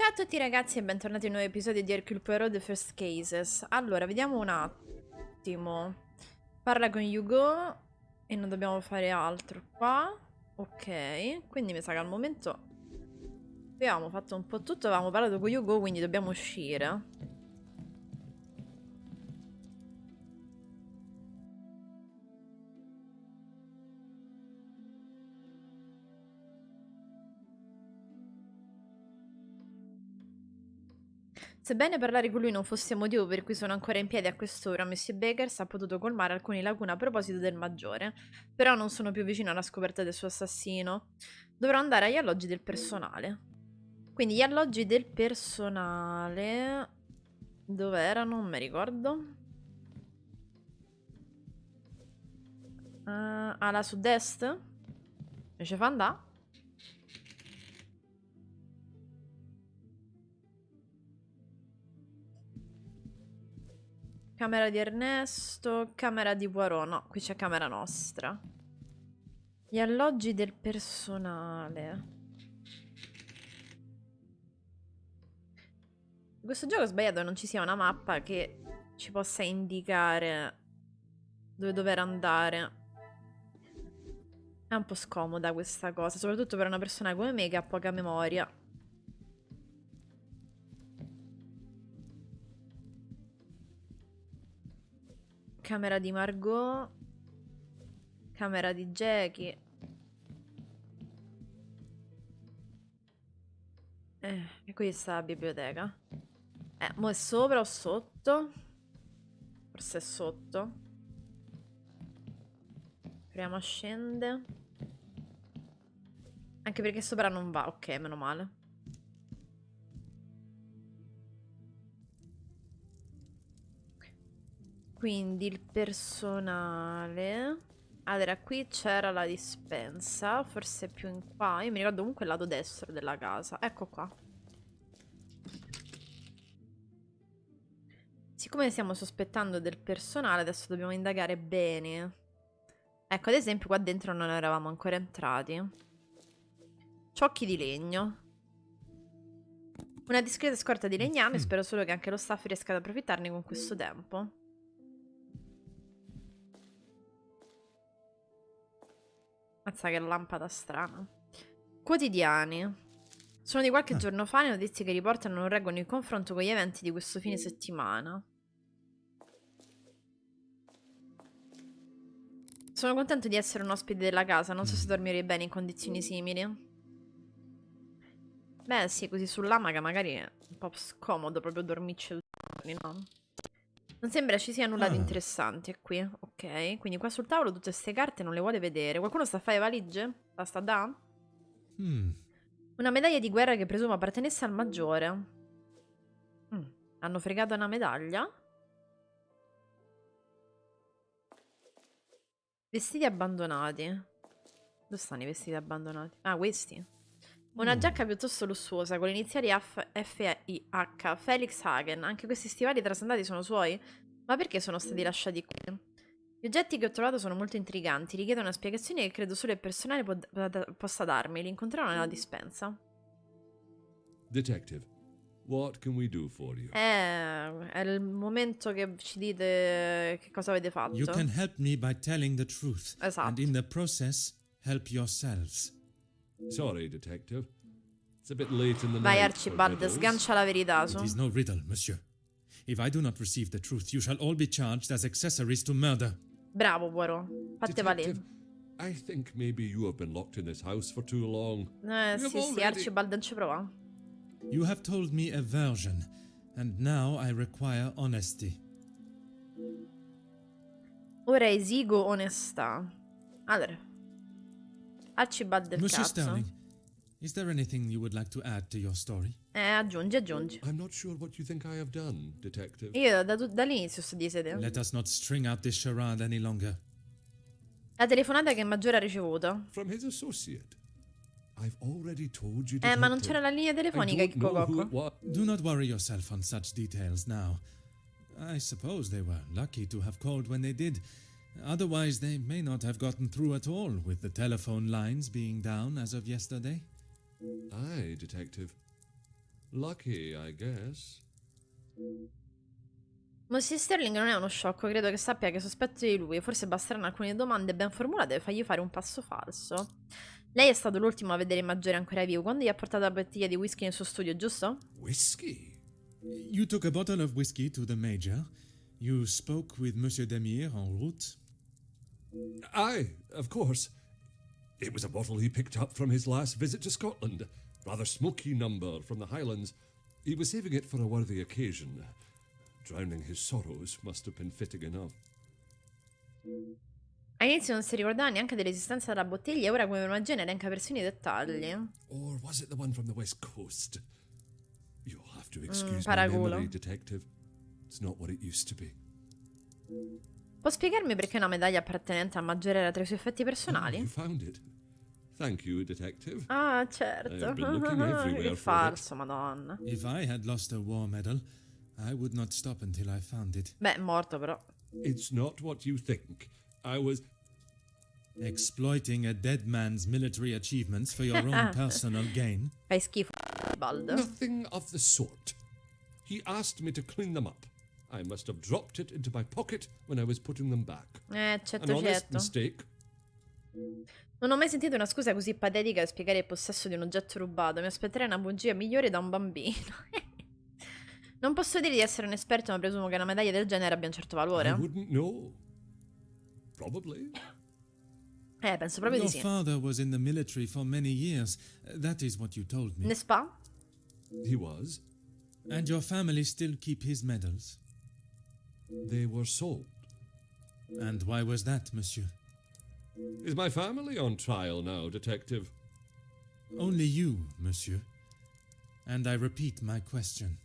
Ciao a tutti ragazzi e bentornati in un nuovo episodio di Hercule Poirot The First Cases. Allora, vediamo un attimo. Parla con Hugo e non dobbiamo fare altro qua. Ok, quindi mi sa che al momento abbiamo fatto un po' tutto, avevamo parlato con Hugo, quindi dobbiamo uscire. Sebbene parlare con lui non fosse motivo per cui sono ancora in piedi a quest'ora, Monsieur Bakers ha potuto colmare alcune lacune a proposito del maggiore, però non sono più vicino alla scoperta del suo assassino. Dovrò andare agli alloggi del personale. Quindi gli alloggi del personale... Dove erano? Non mi ricordo. Alla sud-est? Mi ci fa andare? Camera di Ernesto, camera di Poirot. No, qui c'è camera nostra. Gli alloggi del personale. In questo gioco ho sbagliato che non ci sia una mappa che ci possa indicare dove dover andare. È un po' scomoda questa cosa, soprattutto per una persona come me che ha poca memoria. Camera di Margot. Camera di Jackie. E qui sta la biblioteca. Mo è sopra o sotto? Forse è sotto. Proviamo a scendere. Anche perché sopra non va. Ok, meno male. Quindi il personale... Allora, qui c'era la dispensa. Forse più in qua. Io mi ricordo comunque il lato destro della casa. Ecco qua. Siccome stiamo sospettando del personale, adesso dobbiamo indagare bene. Ecco, ad esempio, qua dentro non eravamo ancora entrati. Ciocchi di legno. Una discreta scorta di legname, spero solo che anche lo staff riesca ad approfittarne con questo tempo. Mazza che lampada strana. Quotidiani. Sono di qualche giorno fa, le notizie che riportano non reggono il confronto con gli eventi di questo fine settimana. Sono contento di essere un ospite della casa, non so se dormirei bene in condizioni simili. Beh sì, così sull'amaca magari è un po' scomodo proprio dormirci tutti i giorni, no? Non sembra ci sia nulla di interessante qui, ok? Quindi qua sul tavolo tutte queste carte non le vuole vedere. Qualcuno sta a fare le valigie? Basta da? Una medaglia di guerra che presumo appartenesse al maggiore. Hanno fregato una medaglia? Vestiti abbandonati. Dove stanno i vestiti abbandonati? Ah, questi. Una giacca piuttosto lussuosa con le iniziali FIH, Felix Hagen. Anche questi stivali trasandati sono suoi? Ma perché sono stati lasciati qui? Gli oggetti che ho trovato sono molto intriganti, richiedono una spiegazione che credo solo il personale possa darmi. Li incontrerò nella dispensa. Detective, what can we do for you? È il momento che ci dite che cosa avete fatto. You can help me by telling the truth, Esatto. and in the process, help yourselves. Sorry, Detective. It's a bit late in the Vai night Archibald, for riddles. sgancia la verità su. It is no riddle, monsieur. If I do not receive the truth, you shall all be charged as accessories to murder. Bravo, Poirot. Fatte valere. Detective, I think maybe you have been locked in this house for too long. Sì, Archibald non ci prova. You have told me a version, and now I require honesty. Ora esigo onestà. Allora. Archibald del Monsieur cazzo. Sterling, is there anything you would like to add to your story? Aggiungi, aggiungi. I'm not sure what you think I have done, Detective. Io dall'inizio sto di sede. Let us not string out this charade any longer. La telefonata che Maggiore ha ricevuto. From his associate. I've already told you, Ma non Detective. c'era la linea I telefonica, don't Chicco know who Cocco. it was. Do not worry yourself on such details now. I suppose they were lucky to have called when they did. Otherwise, they may not have gotten through at all, with the telephone lines being down as of yesterday. Aye, Detective. Lucky, I guess. Monsieur Sterling non è uno sciocco, credo che sappia che sospetto di lui. Forse basteranno alcune domande ben formulate per fargli fare un passo falso. Lei è stato l'ultimo a vedere il maggiore ancora vivo. Quando gli ha portato la bottiglia di whisky nel suo studio, giusto? Whiskey? You took a bottle of whiskey to the Major. You spoke with Monsieur Demire en route. Aye, of course. It was a bottle he picked up from his last visit to Scotland. Rather smoky number from the Highlands. He was saving it for a worthy occasion. Drowning his sorrows must have been fitting enough. All'inizio non si ricordava neanche dell'esistenza della bottiglia e ora come magia ne elenca persino i dettagli. Or was it the one from the West Coast? You'll have to excuse my paraculo. memory, detective. It's not what it used to be. Può spiegarmi perché una medaglia appartenente al maggiore era tra i suoi effetti Oh, personali? you found it. Thank you, detective. Ah, certo. I've been looking everywhere Che for it. falso, madonna. If I had lost a war medal, I would not stop until I found it. Beh, è morto però. It's not what you think. I was... Exploiting a dead man's military achievements for your own personal gain? Fai schifo, Bald. Nothing of the sort. He asked me to clean them up. I must have dropped it into my pocket when I was putting them back. An Cetto honest cetto. mistake. Non ho mai sentito una scusa così patetica per spiegare il possesso di un oggetto rubato. Mi aspetterei una bugia migliore da un bambino. Non posso dire di essere un esperto, ma presumo che una medaglia del genere abbia un certo I valore. wouldn't know. Probably. Penso proprio di Your sì. father was in the military for many years. That is what you told me. N'est-ce pas? He was. And your family still keep his medals? They were sold. And why was that, monsieur? Is my family on trial now, detective? Only you, monsieur. And I repeat my question.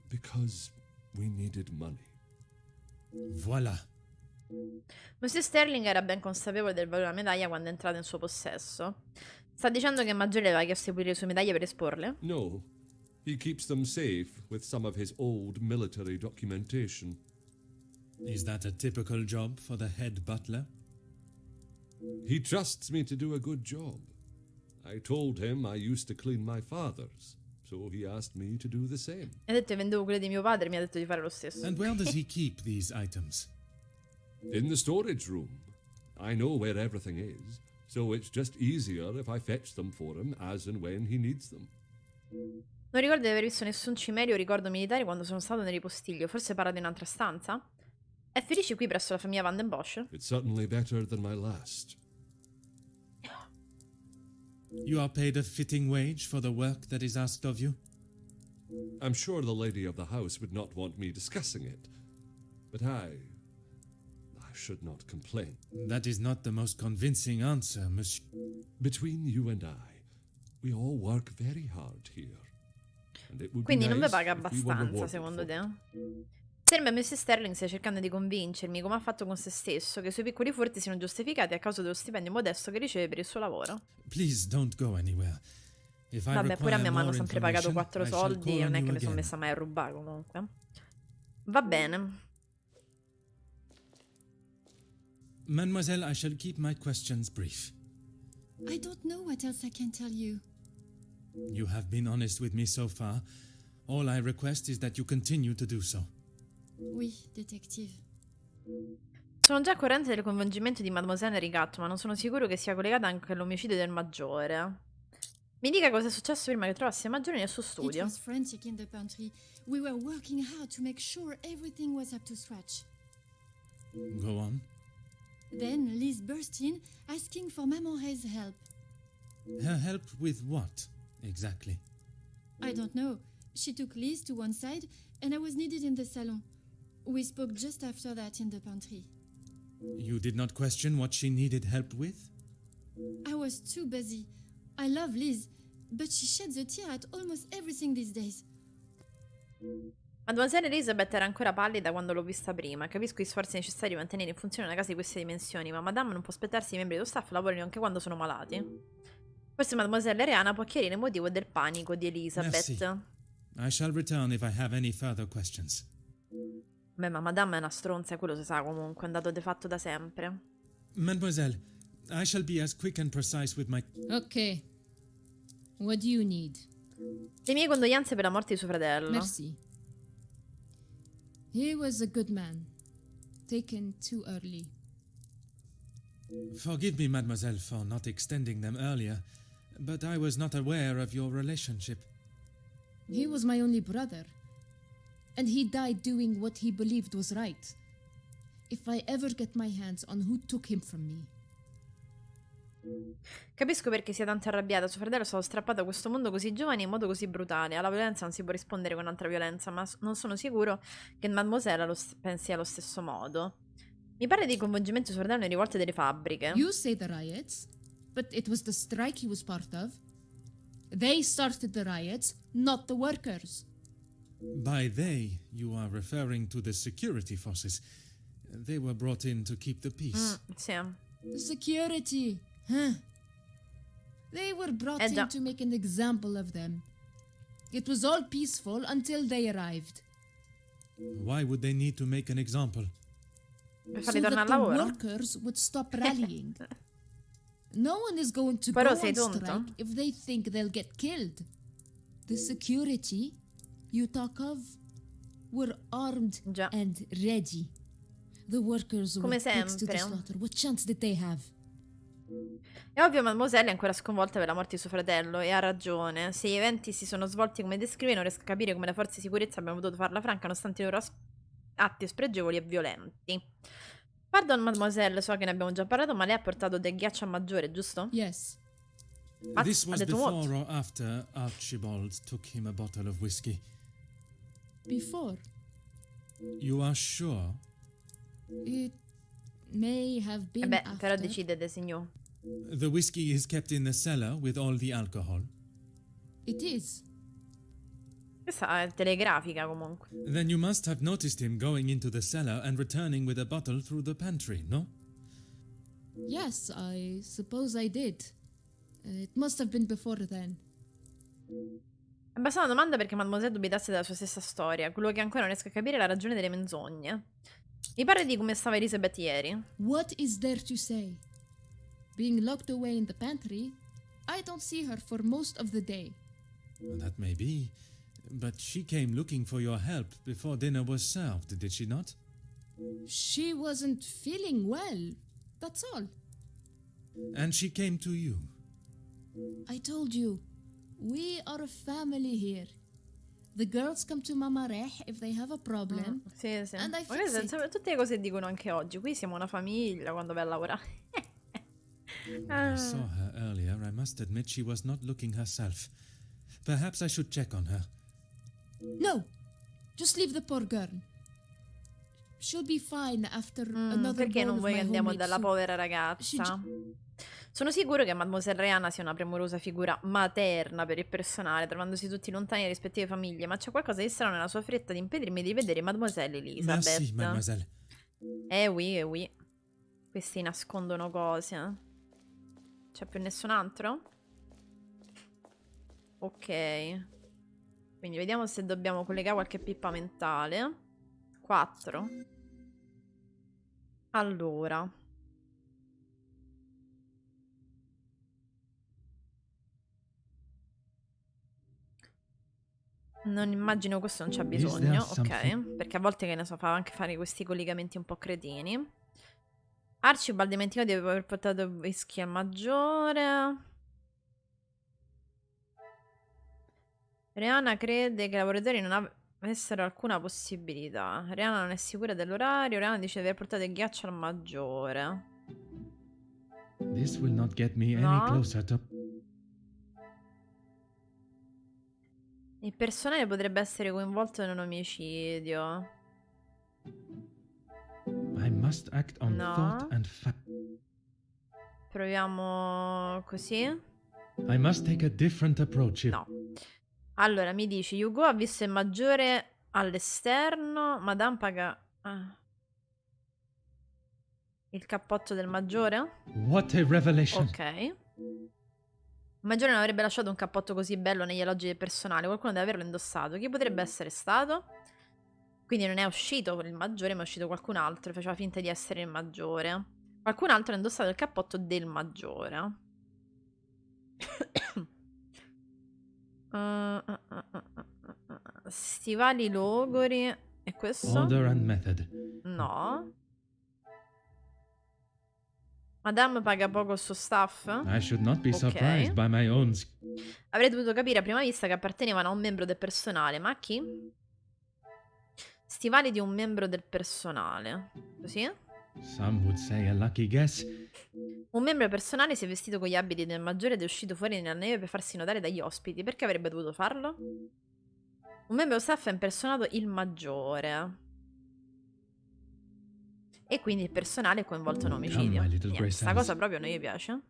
Because we needed money. Voilà. Monsieur Sterling era ben consapevole del valore della medaglia quando è entrata in suo possesso. Sta dicendo che Maggiore aveva chiesto di pulire le sue medaglie per esporle? No. He keeps them safe with some of his old military documentation. Is that a typical job for the head butler? He trusts me to do a good job. I told him I used to clean my father's, so he asked me to do the same. Ha detto che vendevo quelle di mio padre e mi ha detto di fare lo stesso. And where does he keep these items? In the storage room. I know where everything is, so it's just easier if I fetch them for him as and when he needs them. Non ricordo di aver visto nessun cimerio o ricordo militare quando sono stato nel ripostiglio. Forse parla di un'altra stanza? È felice qui presso la famiglia Van den Bosch? It's certainly better than my last. You are paid a fitting wage for the work that is asked of you? I'm sure the lady of the house would not want me discussing it, but I should not complain. That is not the most convincing answer, monsieur. Between you and I, we all work very hard here. And it would Quindi be non vi nice paga if we were abbastanza, rewarded secondo for te? it. Sembra che Mr. Sterling stia cercando di convincermi, come ha fatto con se stesso, che i suoi piccoli furti siano giustificati a causa dello stipendio modesto che riceve per il suo lavoro. Please don't go anywhere. If I Vabbè, pure a me require mi hanno more sempre pagato information, 4 I shall soldi call e on non è you che mi sono again. messa mai a rubare comunque. Va bene. Mademoiselle, I shall keep my questions brief. I don't know what else I can tell you. You have been honest with me so far. All I request is that you continue to do so. Oui, detective. Sono già a corrente del coinvolgimento di Mademoiselle Rigatto, ma non sono sicuro che sia collegata anche all'omicidio del maggiore. Mi dica cosa è successo prima che trovassi il maggiore nel suo It studio. was frantic in the pantry. We were working hard to make sure everything was up to scratch. Go on. Then Liz burst in, asking for Mamore's help. Her help with what, exactly? I don't know. She took Liz to one side, and I was needed in the salon. We spoke just after that in the pantry. You did not question what she needed help with? I was too busy. I love Liz, but she sheds a tear at almost everything these days. Mademoiselle Elizabeth era ancora pallida quando l'ho vista prima. Capisco gli sforzi necessari di mantenere in funzione una casa di queste dimensioni, ma Madame non può aspettarsi che i membri dello staff lavorino anche quando sono malati. Forse Mademoiselle Rihanna può chiarire il motivo del panico di Elizabeth. Merci. I shall return if I have any further questions. Beh, ma Madame è una stronza, quello si sa comunque, è andato de fatto da sempre. Mademoiselle, I shall be as quick and precise with my... Okay. What do you need? Le mie condoglianze per la morte di suo fratello. Merci. He was a good man. Taken too early. Forgive me, mademoiselle, for not extending them earlier, but I was not aware of your relationship. He was my only brother. And he died doing what he believed was right. If I ever get my hands on who took him from me. Capisco perché sia tanto arrabbiata. Suo fratello è stato strappato a questo mondo così giovane in modo così brutale. Alla violenza non si può rispondere con altra violenza, ma non sono sicuro che Mademoiselle pensi allo stesso modo. Mi pare di coinvolgimento di suo fratello nelle rivolte delle fabbriche. You say the riots, but it was the strike he was part of. They started the riots, not the workers. By they, you are referring to the security forces. They were brought in to keep the peace. Sì. The security, huh? They were brought in già. to make an example of them. It was all peaceful until they arrived. Why would they need to make an example? Per farli So tornare that al the lavoro. workers would stop rallying. No one is going to Però go sei on tonto? strike if they think they'll get killed. The security you talk of were armed Già. and ready. The workers Come were pigs to the sempre. slaughter. What chance did they have? È ovvio, Mademoiselle è ancora sconvolta per la morte di suo fratello e ha ragione. Se gli eventi si sono svolti come descrive, non riesco a capire come le forze di sicurezza abbiano potuto farla franca nonostante i loro atti spregevoli e violenti. Pardon, Mademoiselle, so che ne abbiamo già parlato, ma lei ha portato del ghiaccio a maggiore, giusto? Yes. This ha was detto what? before or after Archibald took him a bottle of whiskey. Before. You are sure? It may have been Beh, after. però decidete, signor. The whiskey is kept in the cellar with all the alcohol. It is. Questa è telegrafica, comunque. Then you must have noticed him going into the cellar and returning with a bottle through the pantry, no? Yes, I suppose I did. It must have been before then. È basta una domanda perché Mademoiselle dubitasse della sua stessa storia. Quello che ancora non riesco a capire è la ragione delle menzogne. Mi pare di come stava Elizabeth ieri. What is there to say? Being locked away in the pantry, I don't see her for most of the day. Well, that may be. But she came looking for your help before dinner was served, did she not? She wasn't feeling well, that's all. And she came to you. I told you, we are a family here. The girls come to Mama Reh if they have a problem. Sì, sì. And I Ma fix queste sono tutte le cose che dicono anche oggi. Qui siamo una famiglia quando vai a lavorare. I saw her earlier. I must admit she was not looking herself. Perhaps I should check on her. No, just leave the poor girl. She'll be fine after another Perché bowl non of vuoi che my andiamo homemade dalla soup. povera ragazza? Sono sicuro che Mademoiselle Rihanna sia una premurosa figura materna per il personale, trovandosi tutti lontani dalle rispettive famiglie, ma c'è qualcosa di strano nella sua fretta di impedirmi di vedere Mademoiselle Elizabeth. Merci, mademoiselle. Oui. Questi nascondono cose. C'è più nessun altro? Ok. Quindi vediamo se dobbiamo collegare qualche pippa mentale. 4. Allora. Non immagino questo non c'ha bisogno, ok? Perché a volte, che ne so, fa anche fare questi collegamenti un po' cretini. Archibald dimenticato di aver portato il whisky al maggiore. Rihanna crede che i lavoratori non avessero alcuna possibilità. Rihanna non è sicura dell'orario. Rihanna dice di aver portato il ghiaccio al maggiore. This will not get me No. any closer to... Il personale potrebbe essere coinvolto in un omicidio. I must act on No. thought and fact. Proviamo così. I must take a different approach if... No. Allora, mi dici, Hugo ha visto il maggiore all'esterno. Madame paga... il cappotto del maggiore? What a revelation! Ok. Il maggiore non avrebbe lasciato un cappotto così bello negli alloggi del personale. Qualcuno deve averlo indossato. Chi potrebbe essere stato? Quindi non è uscito il maggiore, ma è uscito qualcun altro. Faceva finta di essere il maggiore. Qualcun altro ha indossato il cappotto del maggiore. Stivali logori. E questo? Order and method. No. Madame paga poco il suo staff? I should not be Ok. surprised by my own. Avrei dovuto capire a prima vista che appartenevano a un membro del personale. Ma a chi? Stivali di un membro del personale. Così? Some would say a lucky guess. Un membro del personale si è vestito con gli abiti del maggiore ed è uscito fuori nella neve per farsi notare dagli ospiti. Perché avrebbe dovuto farlo? Un membro dello staff ha impersonato il maggiore. E quindi il personale è coinvolto in omicidio. my little Niente, grey sta cells. cosa proprio non gli piace.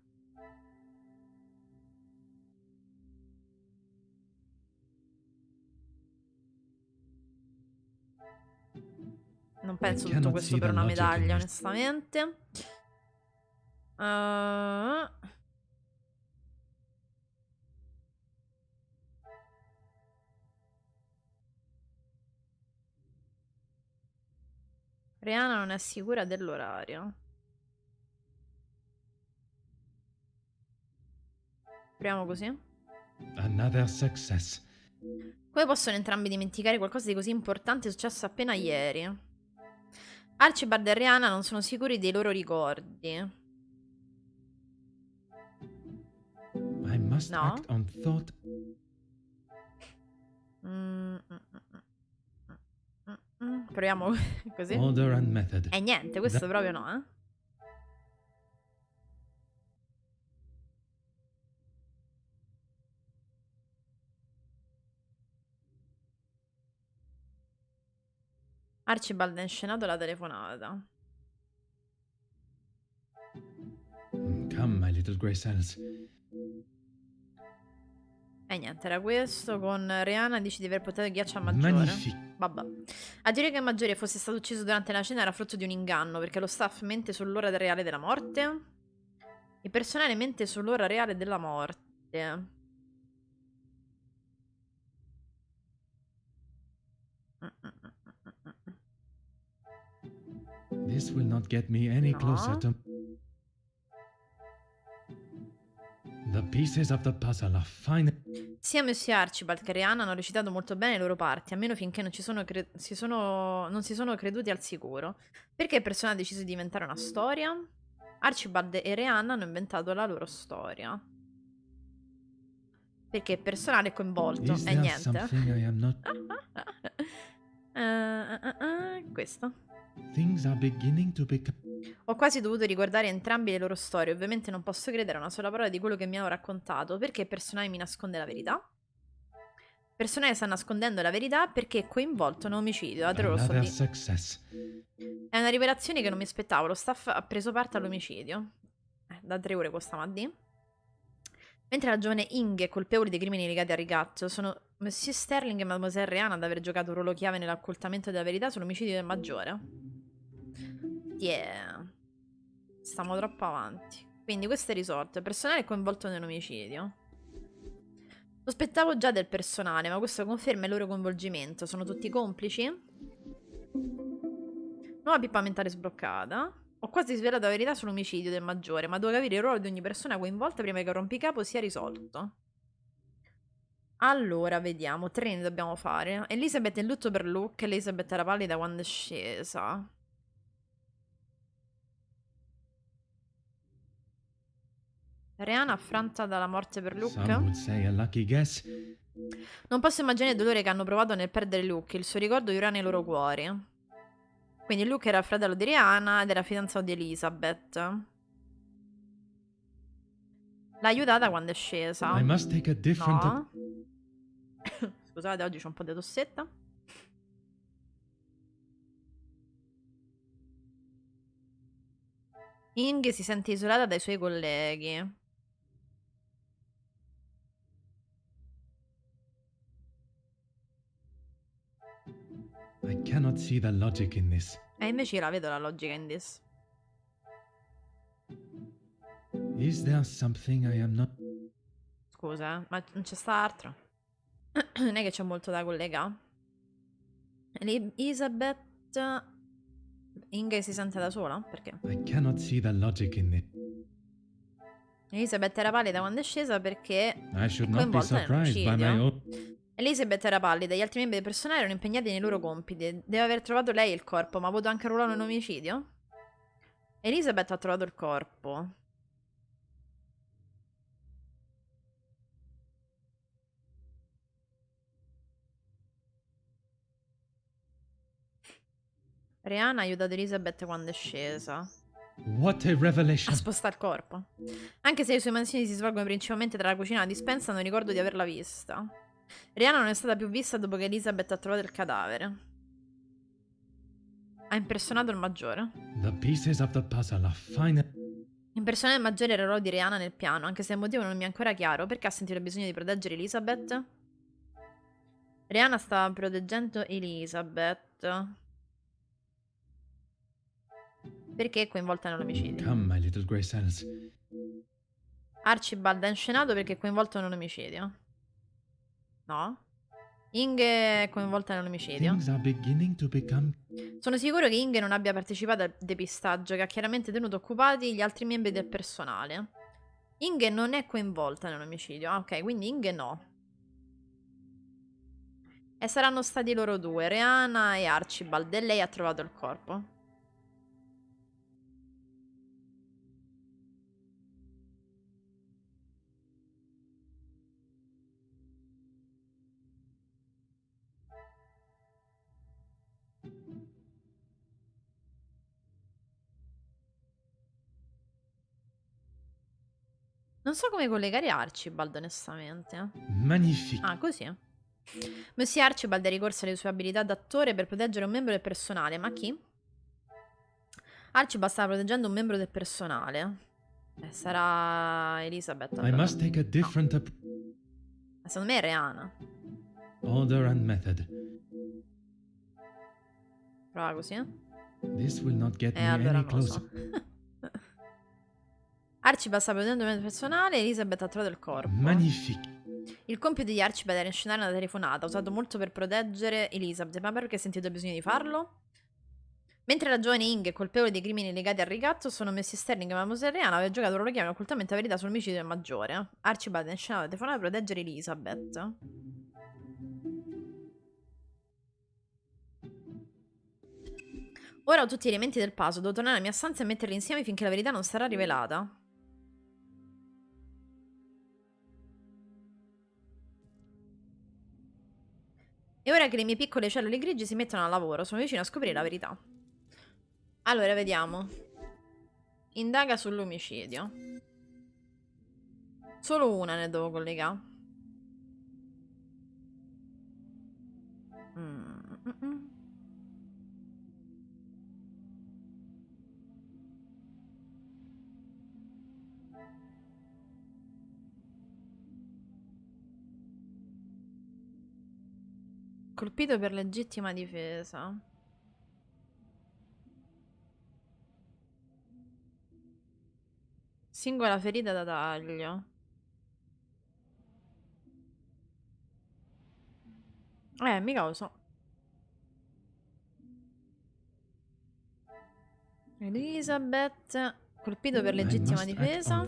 Non penso tutto cannot questo see per the una logic in medaglia, this. onestamente. Rihanna non è sicura dell'orario. Proviamo così. Another success. Come possono entrambi dimenticare qualcosa di così importante successo appena ieri? Archibald e Rihanna non sono sicuri dei loro ricordi. I must No. act on thought. Proviamo così. Order and method. E niente, questo proprio no, eh. Archibald ha inscenato la telefonata. Come, my little grey cells. E niente, era questo. Con Rihanna dici di aver portato il ghiaccio al maggiore. Magnifique. Vabbè. A dire che il maggiore fosse stato ucciso durante la cena era frutto di un inganno, perché lo staff mente sull'ora reale della morte. Il personale mente sull'ora reale della morte. This will not get me any No. closer to. The pieces of the puzzle are fine. Sia Monsieur Archibald che Rihanna hanno recitato molto bene le loro parti, a meno finché non si sono creduti al sicuro. Perché il personaggio ha deciso di inventare una storia? Archibald e Rihanna hanno inventato la loro storia. Perché il personale è coinvolto. Is E there niente. something I am not? Questo. Things are beginning to become. Ho quasi dovuto ricordare entrambe le loro storie. Ovviamente non posso credere a una sola parola di quello che mi hanno raccontato. Perché il personaggio mi nasconde la verità? Il personaggio sta nascondendo la verità perché è coinvolto in un omicidio. Another success. È una rivelazione che non mi aspettavo. Lo staff ha preso parte all'omicidio. Da 3 ore questa mattina. Mentre la giovane Inge è colpevole dei crimini legati al ricatto, sono Monsieur Sterling e Mademoiselle Rihanna ad aver giocato un ruolo chiave nell'occultamento della verità sull'omicidio del maggiore. Yeah. Stiamo troppo avanti. Quindi questo è risolto. Il personale è coinvolto nell'omicidio. Sospettavo già del personale, ma questo conferma il loro coinvolgimento. Sono tutti complici? Nuova pippa mentale sbloccata. Ho quasi svelato la verità sull'omicidio del maggiore, ma devo capire il ruolo di ogni persona coinvolta prima che il rompicapo sia risolto. Allora, vediamo. 3 ne dobbiamo fare. Elizabeth è in lutto per Luke. Elizabeth era pallida quando è scesa. Rihanna affranta dalla morte per Some Luke. would say a lucky guess. Non posso immaginare il dolore che hanno provato nel perdere Luke. Il suo ricordo vivrà nei loro cuori. Quindi Luke era il fratello di Rihanna ed era fidanzato di Elizabeth. L'ha aiutata quando è scesa. I must take a different. No. Scusate, oggi c'ho un po' di tossetta. Inge si sente isolata dai suoi colleghi. I cannot see the logic in this. E invece io la vedo la logica in this. Is there something I am not? Scusa, ma non c'è sta altro. Non è che c'è molto da collegare. Elizabeth. Inge si sente da sola? Perché? I cannot see the logic in it. Elizabeth era pallida quando è scesa perché I should è not be coinvolta surprised by my nell'omicidio. own. Elizabeth era pallida, gli altri membri del personale erano impegnati nei loro compiti. Deve aver trovato lei il corpo, ma ha avuto anche un ruolo nell'omicidio? Elizabeth ha trovato il corpo. Rihanna ha aiutato Elizabeth quando è scesa. What a revelation! A spostare il corpo. Anche se le sue mansioni si svolgono principalmente tra la cucina e la dispensa, non ricordo di averla vista. Rihanna non è stata più vista dopo che Elizabeth ha trovato il cadavere. Ha impersonato il maggiore. The pieces of the puzzle are fine. Impersonare il maggiore era il ruolo di Rihanna nel piano, anche se il motivo non mi è ancora chiaro. Perché ha sentito il bisogno di proteggere Elizabeth? Rihanna stava proteggendo Elizabeth. Perché è coinvolta nell'omicidio? Come, my little grey cells. Archibald è inscenato perché è coinvolto nell'omicidio. No? Inge è coinvolta nell'omicidio. Things are beginning to become... Sono sicuro che Inge non abbia partecipato al depistaggio, che ha chiaramente tenuto occupati gli altri membri del personale. Inge non è coinvolta nell'omicidio. Ah, ok, quindi Inge no. E saranno stati loro due, Rihanna e Archibald, e lei ha trovato il corpo. Non so come collegare Archibald, onestamente. Magnifique. Ah, così. Monsieur Archibald è ricorso alle sue abilità d'attore per proteggere un membro del personale. Ma chi? Archibald stava proteggendo un membro del personale. Sarà Elizabeth. I Allora. must take a different Secondo me è Rihanna. order and method. Prova così. This will not get me Allora any non lo so. closer. Archibald sta proteggendo un membro del personale e Elizabeth ha trovato il corpo. Magnifique. Il compito di Archibald era inscenare una telefonata, usato molto per proteggere Elizabeth, ma perché ha sentito il bisogno di farlo? Mentre la giovane Inge è colpevole dei crimini legati al ricatto, sono Messi Sterling e Mademoiselle Rihanna aveva giocato loro chiave occultamente la verità sull'omicidio del maggiore. Archibald ha inscenato la telefonata per proteggere Elizabeth. Ora ho tutti gli elementi del puzzle, devo tornare alla mia stanza e metterli insieme finché la verità non sarà rivelata. E ora che le mie piccole cellule grigie si mettono al lavoro, sono vicino a scoprire la verità. Allora, vediamo. Indaga sull'omicidio. Solo una ne devo collegare. Colpito per legittima difesa. Singola ferita da taglio. Mica lo so. Elizabeth. Colpito per legittima difesa.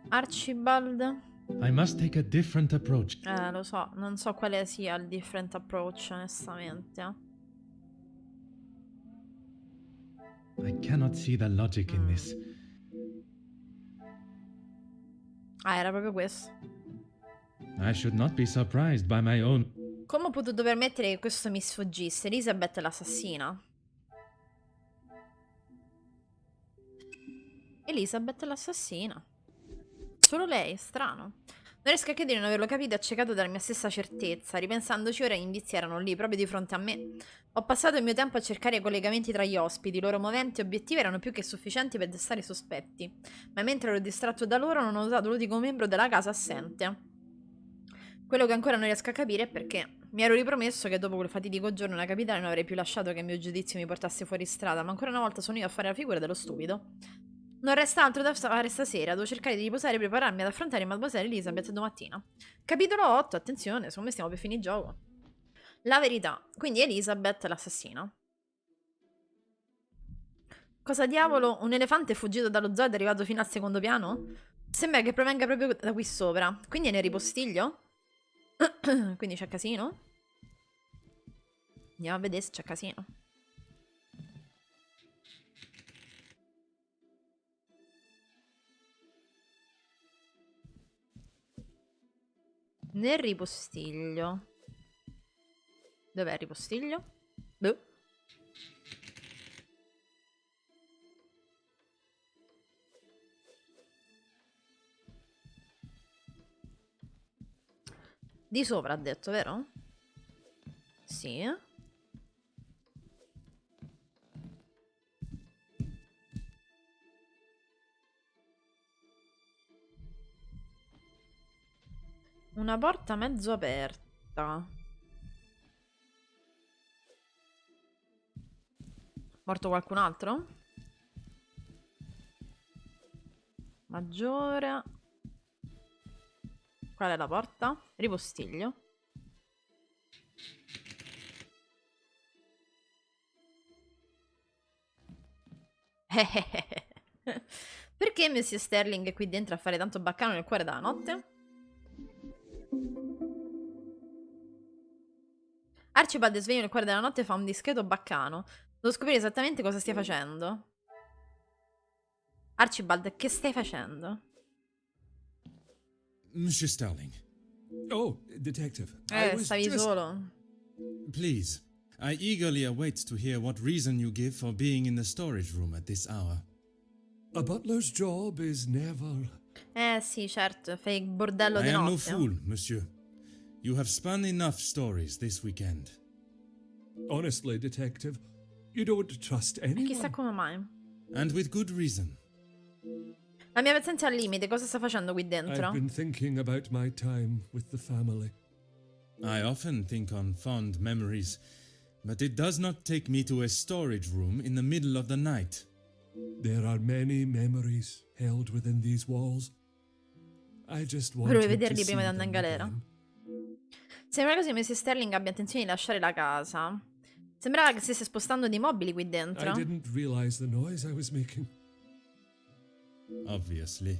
Archibald. I must take a different approach. Lo so, non so quale sia il different approach, onestamente. I cannot see the logic in this. Era proprio questo. I should not be surprised by my own... Come ho potuto permettere che questo mi sfuggisse? Elizabeth è l'assassina. Elizabeth è l'assassina. Solo lei, strano. Non riesco a credere di non averlo capito e accecato dalla mia stessa certezza. Ripensandoci ora, gli indizi erano lì, proprio di fronte a me. Ho passato il mio tempo a cercare i collegamenti tra gli ospiti, i loro moventi e obiettivi erano più che sufficienti per destare i sospetti. Ma mentre ero distratto da loro, non ho usato l'unico membro della casa assente. Quello che ancora non riesco a capire è perché. Mi ero ripromesso che dopo quel fatidico giorno da capitale non avrei più lasciato che il mio giudizio mi portasse fuori strada, ma ancora una volta sono io a fare la figura dello stupido. Non resta altro da fare stasera, devo cercare di riposare e prepararmi ad affrontare Mademoiselle Elizabeth domattina. Capitolo 8, attenzione, secondo me stiamo per finire il gioco. La verità, quindi Elizabeth è l'assassina. Cosa diavolo? Un elefante è fuggito dallo zoo ed è arrivato fino al secondo piano? Sembra che provenga proprio da qui sopra. Quindi è nel ripostiglio? Quindi c'è casino? Andiamo a vedere se c'è casino. Nel ripostiglio. Dov'è il ripostiglio? Boh. Di sopra ha detto, vero? Sì. Una porta mezzo aperta. Morto qualcun altro? Maggiore. Qual è la porta? Ripostiglio. Perché Messi Sterling è qui dentro a fare tanto baccano nel cuore della notte? Archibald è sveglio nel cuore della notte e fa un discreto baccano. Devo scoprire esattamente cosa stia facendo. Archibald, che stai facendo? Monsieur Sterling, Oh, Detective. I was Stavi just... solo. please. I eagerly await to hear what reason you give for being in the storage room at this hour. A butler's job is never... Sì, certo, fai il bordello I di am no notte. fool, monsieur. You have spun enough stories this weekend. Honestly, Detective, you don't trust anyone. Chissà come mai. And with good reason. La mia pazienza è al limite, cosa sta facendo qui dentro? I've been thinking about my time with the family. I often think on fond memories, but it does not take me to a storage room in the middle of the night. There are many memories held within these walls. I just wanted Volevo to vederli see prima di andare in them galera. again. Sembra quasi che Messi Sterling abbia intenzione di lasciare la casa. Sembrava che stesse spostando dei mobili qui dentro. I didn't realize the noise I was making. Obviously.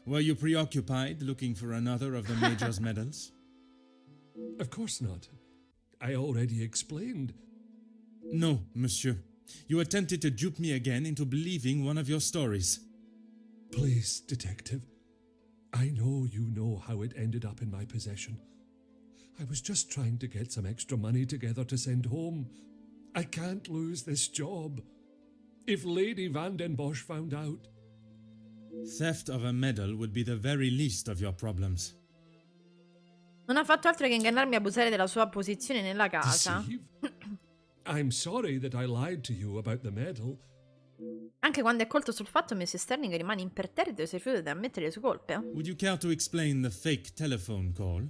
Were you preoccupied looking for another of the Major's medals? Of course not. I already explained. No, monsieur. You attempted to dupe me again into believing one of your stories. Please, Detective. I know you know how it ended up in my possession. I was just trying to get some extra money together to send home. I can't lose this job. If Lady Van den Bosch found out... Theft of a medal would be the very least of your problems. Non ha fatto altro che ingannarmi e abusare della sua posizione nella casa. Deceive? I'm sorry that I lied to you about the medal. Anche quando è colto sul fatto, Messi Sterling rimane imperterrito e si rifiuta di ammettere le sue colpe. Would you care to explain the fake telephone call?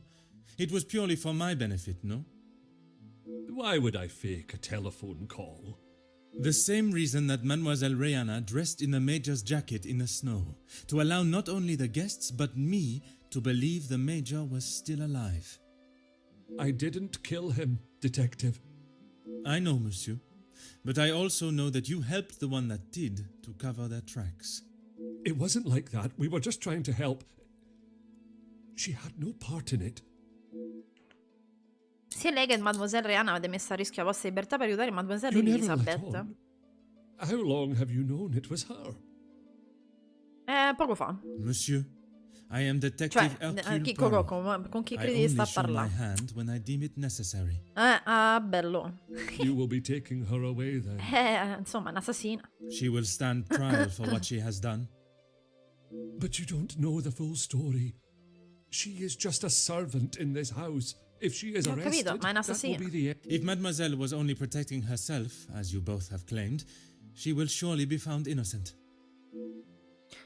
It was purely for my benefit, no? Why would I fake a telephone call? The same reason that Mademoiselle Rihanna dressed in the Major's jacket in the snow, to allow not only the guests but me to believe the Major was still alive. I didn't kill him, Detective. I know, monsieur, but I also know that you helped the one that did to cover their tracks. It wasn't like that. We were just trying to help. She had no part in it. Sia lei che Mademoiselle Rihanna avete messo a rischio la vostra libertà per aiutare Mademoiselle You never let Elizabeth. on. How long have you known it was her? Poco fa. Monsieur, I am Detective Cioè, Hercule Poirot. con chi I credi di sta only a show my parlare? hand when I deem it necessary. Bello. You will be taking her away then. Insomma, un'assassina. She will stand trial for what she has done. But you don't know the full story. She is just a servant in this house. If she is Ho arrested, capito, ma è un that will assassino. be the end. If Mademoiselle was only protecting herself, as you both have claimed, she will surely be found innocent.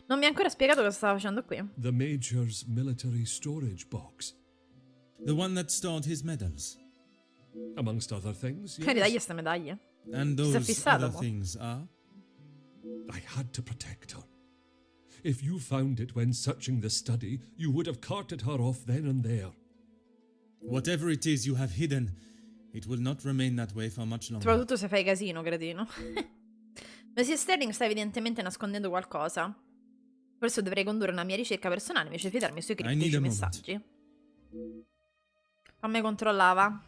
Non mi ha ancora spiegato cosa stava facendo qui. The Major's military storage box. The one that stored his medals. Amongst other things, Ridagli yes. ste medaglie. And Si è those fissato, other mo. things are? I had to protect her. If you found it when searching the study, you would have carted her off then and there. Whatever it is you have hidden, it will not remain that way for much longer. Soprattutto se fai casino, cretino. Messi Sterling sta evidentemente nascondendo qualcosa. Forse dovrei condurre una mia ricerca personale invece di fidarmi sui need criptici a moment. messaggi. Fammi controllava.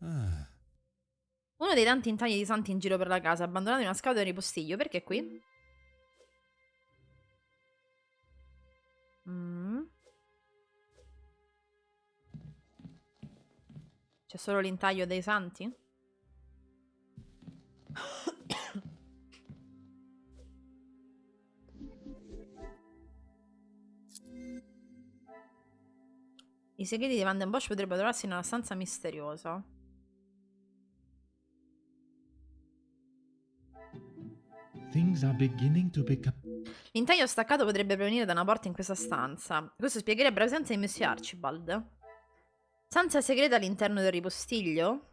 Ah, Uno dei tanti intagli di santi in giro per la casa, abbandonato in una scatola di ripostiglio. Perché qui? C'è solo l'intaglio dei santi? I segreti di Van den Bosch potrebbero trovarsi in una stanza misteriosa. Things are beginning to become. L'intaglio staccato potrebbe provenire da una porta in questa stanza. Questo spiegherebbe la presenza di Messie Archibald. Stanza segreta all'interno del ripostiglio?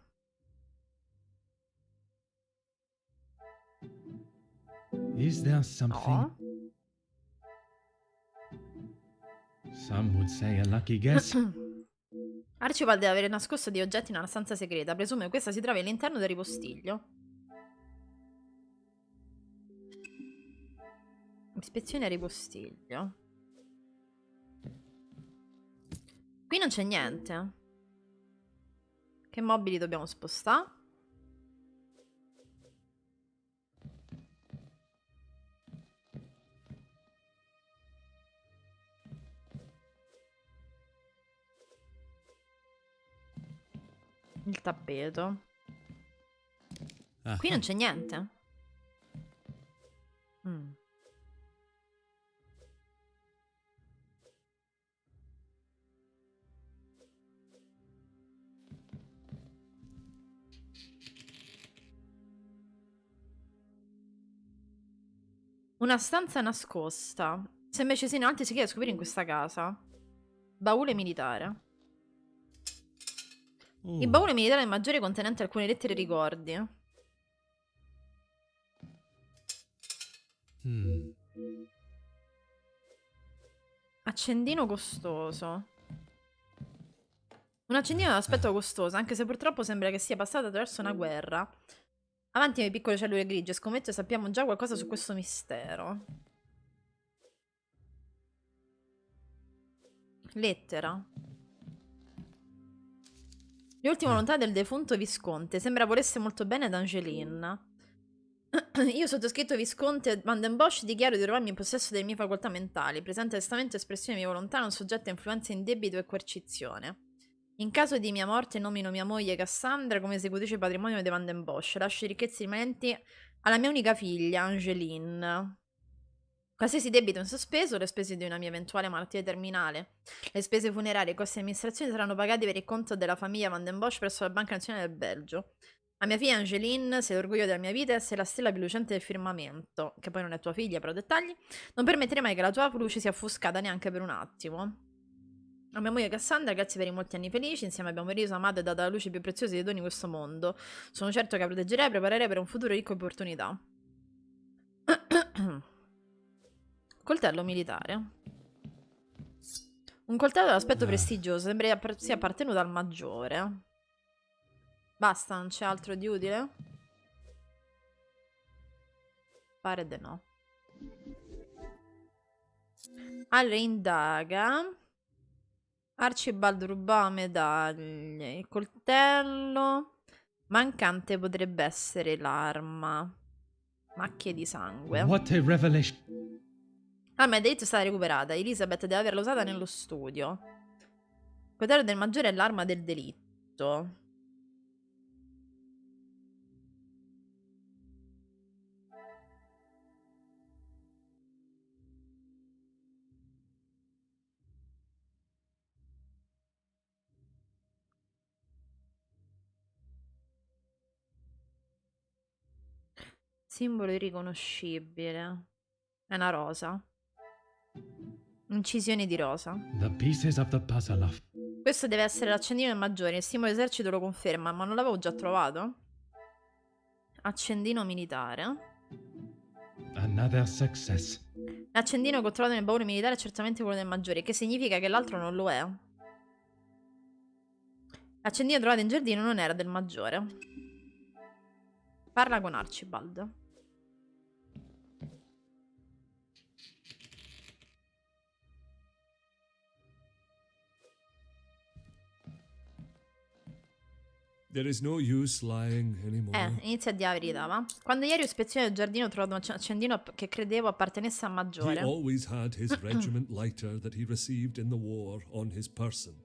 Is there something? No. Some would say a lucky guess. Archibald deve avere nascosto degli oggetti in una stanza segreta. Presumo che questa si trovi all'interno del ripostiglio. Ispezione a ripostiglio. Qui non c'è niente. Che mobili dobbiamo spostare? Il tappeto. Qui non c'è niente. Una stanza nascosta. Sembra ci siano altri segreti da scoprire in questa casa. Baule militare. oh. Il baule militare è il maggiore contenente alcune lettere e ricordi. Accendino costoso. Un accendino d'aspetto costoso, anche se purtroppo sembra che sia passato attraverso una guerra. Avanti le piccole cellule grigie, scommetto che sappiamo già qualcosa su questo mistero. Lettera. Le ultime volontà del defunto Visconte. Sembra volesse molto bene ad Angeline. Io, sottoscritto Visconte Van den Bosch, dichiaro di trovarmi in possesso delle mie facoltà mentali. Presente testamento espressione di mia volontà, non soggetta a influenze indebito e coercizione. In caso di mia morte nomino mia moglie Cassandra come esecutrice patrimonio dei Van den Bosch. Lascio i ricchezze rimanenti alla mia unica figlia, Angeline. Qualsiasi debito in sospeso, le spese di una mia eventuale malattia terminale, le spese funerarie e i costi di amministrazione saranno pagati per il conto della famiglia Van den Bosch presso la Banca Nazionale del Belgio. A mia figlia Angeline, sei l'orgoglio della mia vita e sei la stella più lucente del firmamento, che poi non è tua figlia, però dettagli, non permettere mai che la tua luce sia offuscata neanche per un attimo. A mia moglie Cassandra, grazie per i molti anni felici, insieme abbiamo riso, amato e dato la luce più preziosa dei doni in questo mondo. Sono certo che la proteggerei e preparerei per un futuro ricco di opportunità. Coltello militare. Un coltello dall'aspetto prestigioso, sembra sia appartenuto al maggiore. Basta, non c'è altro di utile? Pare di no. Allora, indaga. Archibald rubava medaglie. Il coltello. Mancante potrebbe essere l'arma. Macchie di sangue. What a revelation. L'arma del delitto è stata recuperata. Elizabeth deve averla usata nello studio. Il coltello del maggiore è l'arma del delitto. Simbolo irriconoscibile. È una rosa. Incisioni di rosa. The pieces of the puzzle of. Questo deve essere l'accendino del maggiore. Il simbolo esercito lo conferma, ma non l'avevo già trovato? Accendino militare. Another success. L'accendino che ho trovato nel baule militare è certamente quello del maggiore, che significa che l'altro non lo è. L'accendino trovato in giardino non era del maggiore. Parla con Archibald. There is no use lying anymore. Inizia a dire la verità, va? Quando ieri ho ispezionato il giardino ho trovato un accendino che credevo appartenesse a He Maggiore. always had his regiment lighter that he received in the war on his person.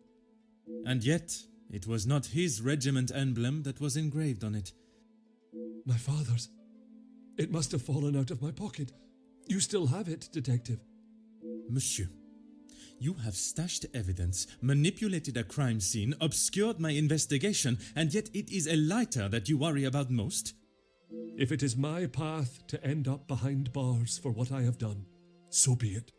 And yet, it was not his regiment emblem that was engraved on it. My father's. It must have fallen out of my pocket. You still have it, detective. Monsieur, you have stashed evidence, manipulated a crime scene, obscured my investigation, and yet it is a lighter that you worry about most? If it is my path to end up behind bars for what I have done, so be it.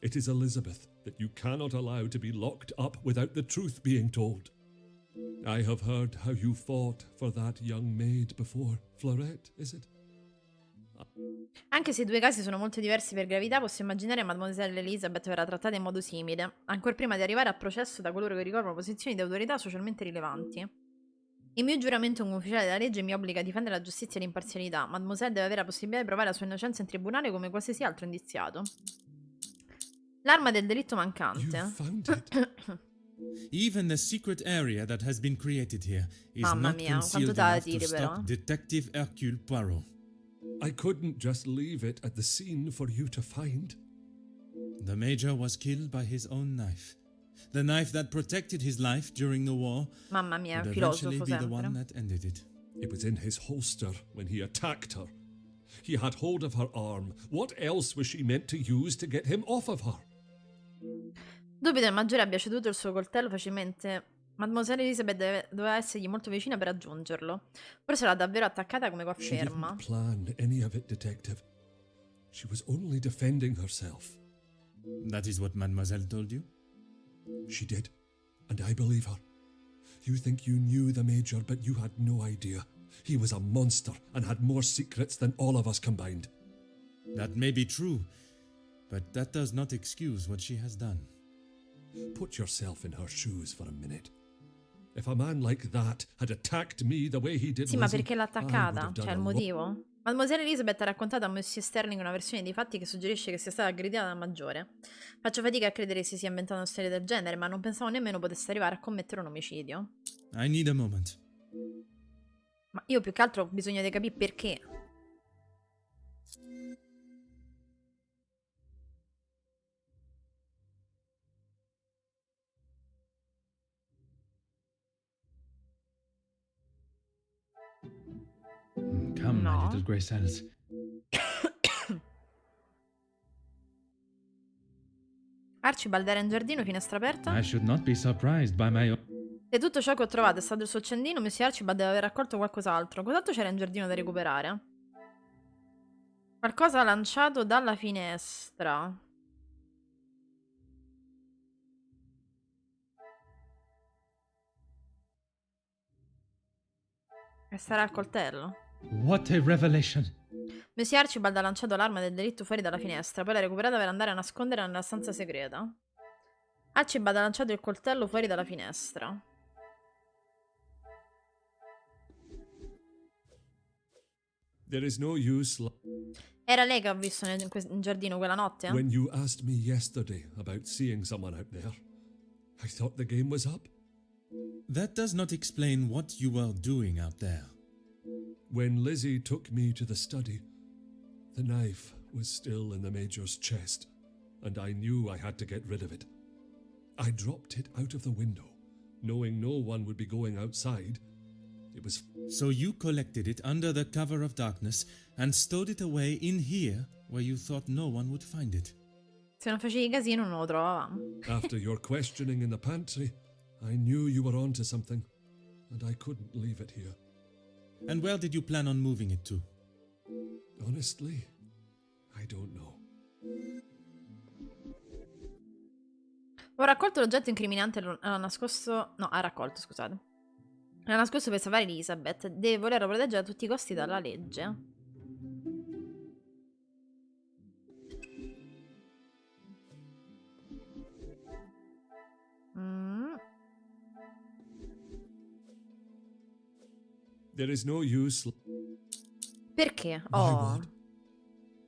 It is Elizabeth that you cannot allow to be locked up without the truth being told. I have heard how you fought for that young maid before. Fleurette, is it? Anche se i due casi sono molto diversi per gravità, posso immaginare che Mademoiselle Elizabeth verrà trattata in modo simile, ancor prima di arrivare a processo da coloro che ricoprono posizioni di autorità socialmente rilevanti. Il mio giuramento come ufficiale della legge mi obbliga a difendere la giustizia e l'imparzialità. Mademoiselle deve avere la possibilità di provare la sua innocenza in tribunale come qualsiasi altro indiziato. L'arma del delitto You mancante. found it. Even the secret area that has been created here is Mamma not mia, quanto concealed da enough to dire però. stop Detective Hercule Poirot. I couldn't just leave it at the scene for you to find. The Major was killed by his own knife. The knife that protected his life during the war Mamma mia, would filosofo eventually be the one sempre. that ended it. It was in his holster when he attacked her. He had hold of her arm. What else was she meant to use to get him off of her? Dubito che il maggiore abbia ceduto il suo coltello facilmente. Mademoiselle Elizabeth doveva essergli molto vicina per raggiungerlo. Forse l'ha davvero attaccata come She conferma. didn't plan any of it, detective. She was only defending herself. That is what Mademoiselle told you? She did, and I believe her. You think you knew the Major, but you had no idea. He was a monster and had more secrets than all of us combined. That may be true, but that does not excuse what she has done. Put yourself in her shoes for a minute. If a man like that had attacked me the way he did Sì, ma Lizzie, perché l'ha I would attaccata? have done Cioè, il a lot. motivo? Mademoiselle Elizabeth ha raccontato a Monsieur Sterling una versione dei fatti che suggerisce che sia stata aggredita dal maggiore. Faccio fatica a credere si sia inventata una storia del genere, ma non pensavo nemmeno potesse arrivare a commettere un omicidio. I need a moment. Ma io più che altro ho bisogno di capire perché. Come, No. my little grey cells. Archibald era in giardino, finestra aperta. I should not be surprised by my Se tutto ciò che ho trovato è stato il suo accendino, Monsieur Archibald deve aver raccolto qualcos'altro. Cos'altro c'era in giardino da recuperare? Qualcosa lanciato dalla finestra. E sarà il coltello? What a revelation! Monsieur Archibald ha lanciato l'arma del delitto fuori dalla finestra, poi l'ha recuperata per andare a nasconderla nella stanza segreta. Archibald ha lanciato il coltello fuori dalla finestra. There is no use Era lei che ho visto in giardino quella notte? when you asked me yesterday about seeing someone out there. I thought the game was up. That does not explain what you were doing out there. When Lizzie took me to the study, the knife was still in the Major's chest, and I knew I had to get rid of it. I dropped it out of the window, knowing no one would be going outside. It was So you collected it under the cover of darkness and stowed it away in here where you thought no one would find it. Se non facevi casino non lo trovavamo. after your questioning in the pantry, I knew you were onto something, and I couldn't leave it here. And where did you plan on moving it to? Honestly, I don't know. Ho raccolto l'oggetto incriminante, l'ha nascosto... No, ha raccolto, scusate. L'ha nascosto per salvare Elizabeth. Deve volerla proteggere a tutti i costi dalla legge. There is no use. Perché? Why Oh. what?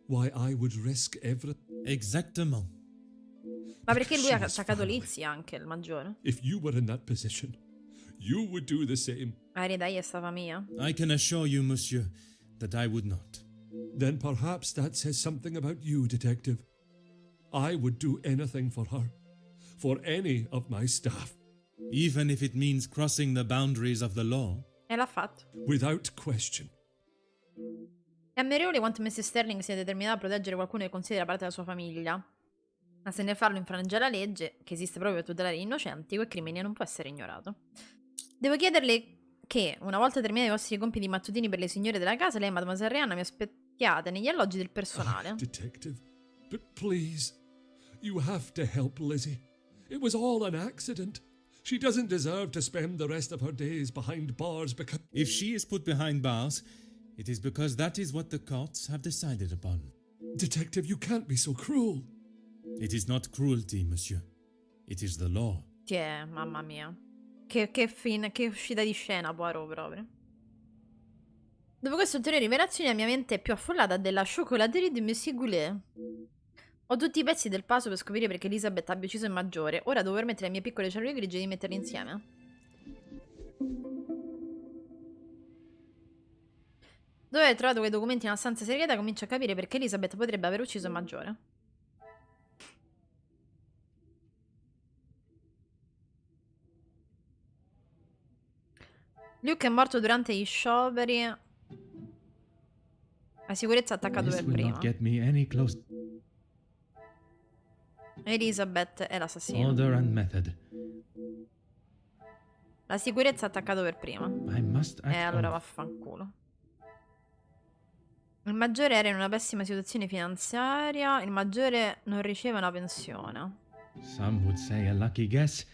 Why I would risk everything. Exactement. Ma perché lui ha She is attaccato family. Lizzie anche, il maggiore? If you were in that position, you would do the same. Dai, sta famiglia. I can assure you, monsieur, that I would not. Then perhaps that says something about you, detective. I would do anything for her. For any of my staff. Even if it means crossing the boundaries of the law. E l'ha fatto. Without question. È ammirevole quanto Mrs. Sterling sia determinata a proteggere qualcuno che considera parte della sua famiglia. Ma se nel farlo infrange la legge, che esiste proprio per tutelare gli innocenti, quel crimine non può essere ignorato. Devo chiederle che, una volta terminati i vostri compiti mattutini per le signore della casa, lei e Mademoiselle Rihanna mi aspettiate negli alloggi del personale. Detective, but please, you have to help Lizzie. It was all an accident. She doesn't deserve to spend the rest of her days behind bars because... If she is put behind bars, it is because that is what the courts have decided upon. Detective, you can't be so cruel. It is not cruelty, monsieur. It is the law. Tiè, mamma mia. Che uscita di scena, Poirot, proprio. Dopo queste ulteriori rivelazioni, la mia mente è più affollata della chocolaterie di Monsieur Goulet. Ho tutti i pezzi del puzzle per scoprire perché Elizabeth abbia ucciso il maggiore. Ora devo permettere alle mie piccole cellule grigie di metterle insieme. Dove hai trovato quei documenti nella stanza segreta, comincio a capire perché Elizabeth potrebbe aver ucciso il maggiore. Luke è morto durante gli scioperi. La sicurezza ha attaccato This per will prima. not get me any close. Elizabeth è l'assassino. Order and method. La sicurezza ha attaccato per prima. I must act Allora on- vaffanculo. Il maggiore era in una pessima situazione finanziaria. Il maggiore non riceve una pensione. Some would say a lucky guess.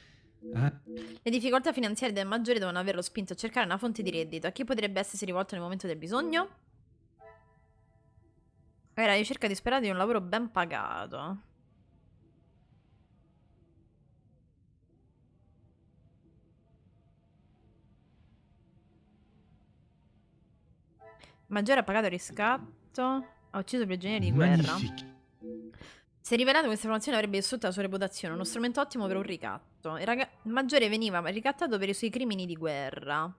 Le difficoltà finanziarie del maggiore devono averlo spinto a cercare una fonte di reddito. A chi potrebbe essersi rivolto nel momento del bisogno? Era alla ricerca disperata di un lavoro ben pagato. Il maggiore ha pagato il riscatto. Ha ucciso prigionieri di guerra. Magnifique. Si è rivelato che questa informazione avrebbe distrutto la sua reputazione, uno strumento ottimo per un ricatto. Il maggiore veniva ricattato per i suoi crimini di guerra.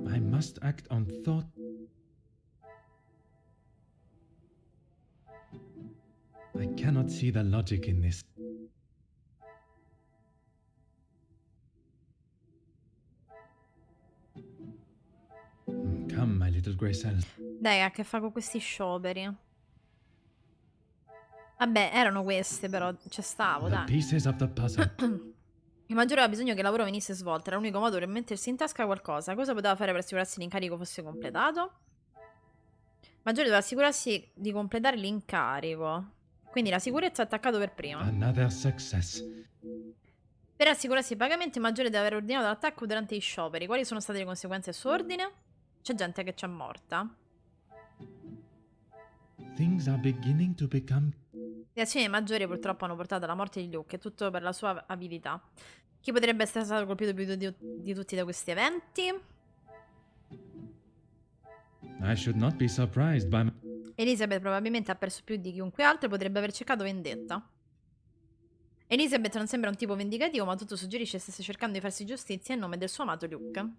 I must act on thought. I cannot see the logic in this. Come, my little grey cells. Dai, ha a che fa con questi scioperi. Vabbè, erano queste, però ci stavo, The dai. pieces of the puzzle. Il maggiore aveva bisogno che il lavoro venisse svolto. Era l'unico modo per mettersi in tasca qualcosa. Cosa poteva fare per assicurarsi che l'incarico fosse completato? Il maggiore doveva assicurarsi di completare l'incarico. Quindi la sicurezza è attaccato per prima. Another success. Per assicurarsi il pagamento, il maggiore deve aver ordinato l'attacco durante gli scioperi. Quali sono state le conseguenze del suo ordine? C'è gente che c'è morta. Things are beginning to become. Le azioni del maggiore purtroppo hanno portato alla morte di Luke, e tutto per la sua avidità. Chi potrebbe essere stato colpito più di tutti da questi eventi? I should not be surprised by. Elizabeth probabilmente ha perso più di chiunque altro e potrebbe aver cercato vendetta. Elizabeth non sembra un tipo vendicativo, ma tutto suggerisce stesse cercando di farsi giustizia in nome del suo amato Luke.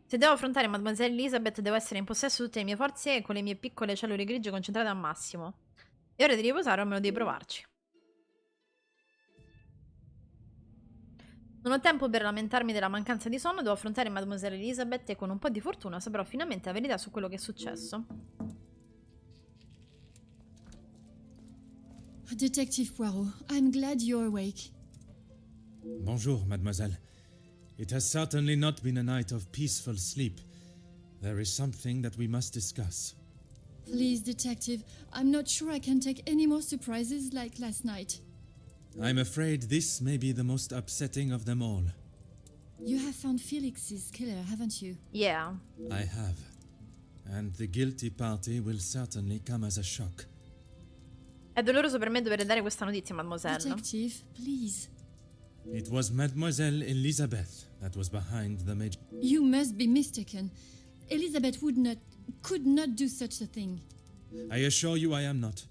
Se devo affrontare Mademoiselle Elizabeth, devo essere in possesso di tutte le mie forze e con le mie piccole cellule grigie concentrate al massimo. È ora di riposare o almeno di provarci. Non ho tempo per lamentarmi della mancanza di sonno, devo affrontare Mademoiselle Elizabeth e con un po' di fortuna saprò finalmente la verità su quello che è successo. Detective Poirot, I'm glad you're awake. Bonjour, mademoiselle. It has certainly not been a night of peaceful sleep. There is something that we must discuss. Please, Detective, I'm not sure I can take any more surprises like last night. I'm afraid this may be the most upsetting of them all. You have found Felix's killer, haven't you? Yeah. I have. And the guilty party will certainly come as a shock. È doloroso per me dover dare questa notizia, mademoiselle. Detective, please. It was Mademoiselle Elizabeth that was behind the major. You must be mistaken. Elizabeth could not do such a thing. I assure you I am not.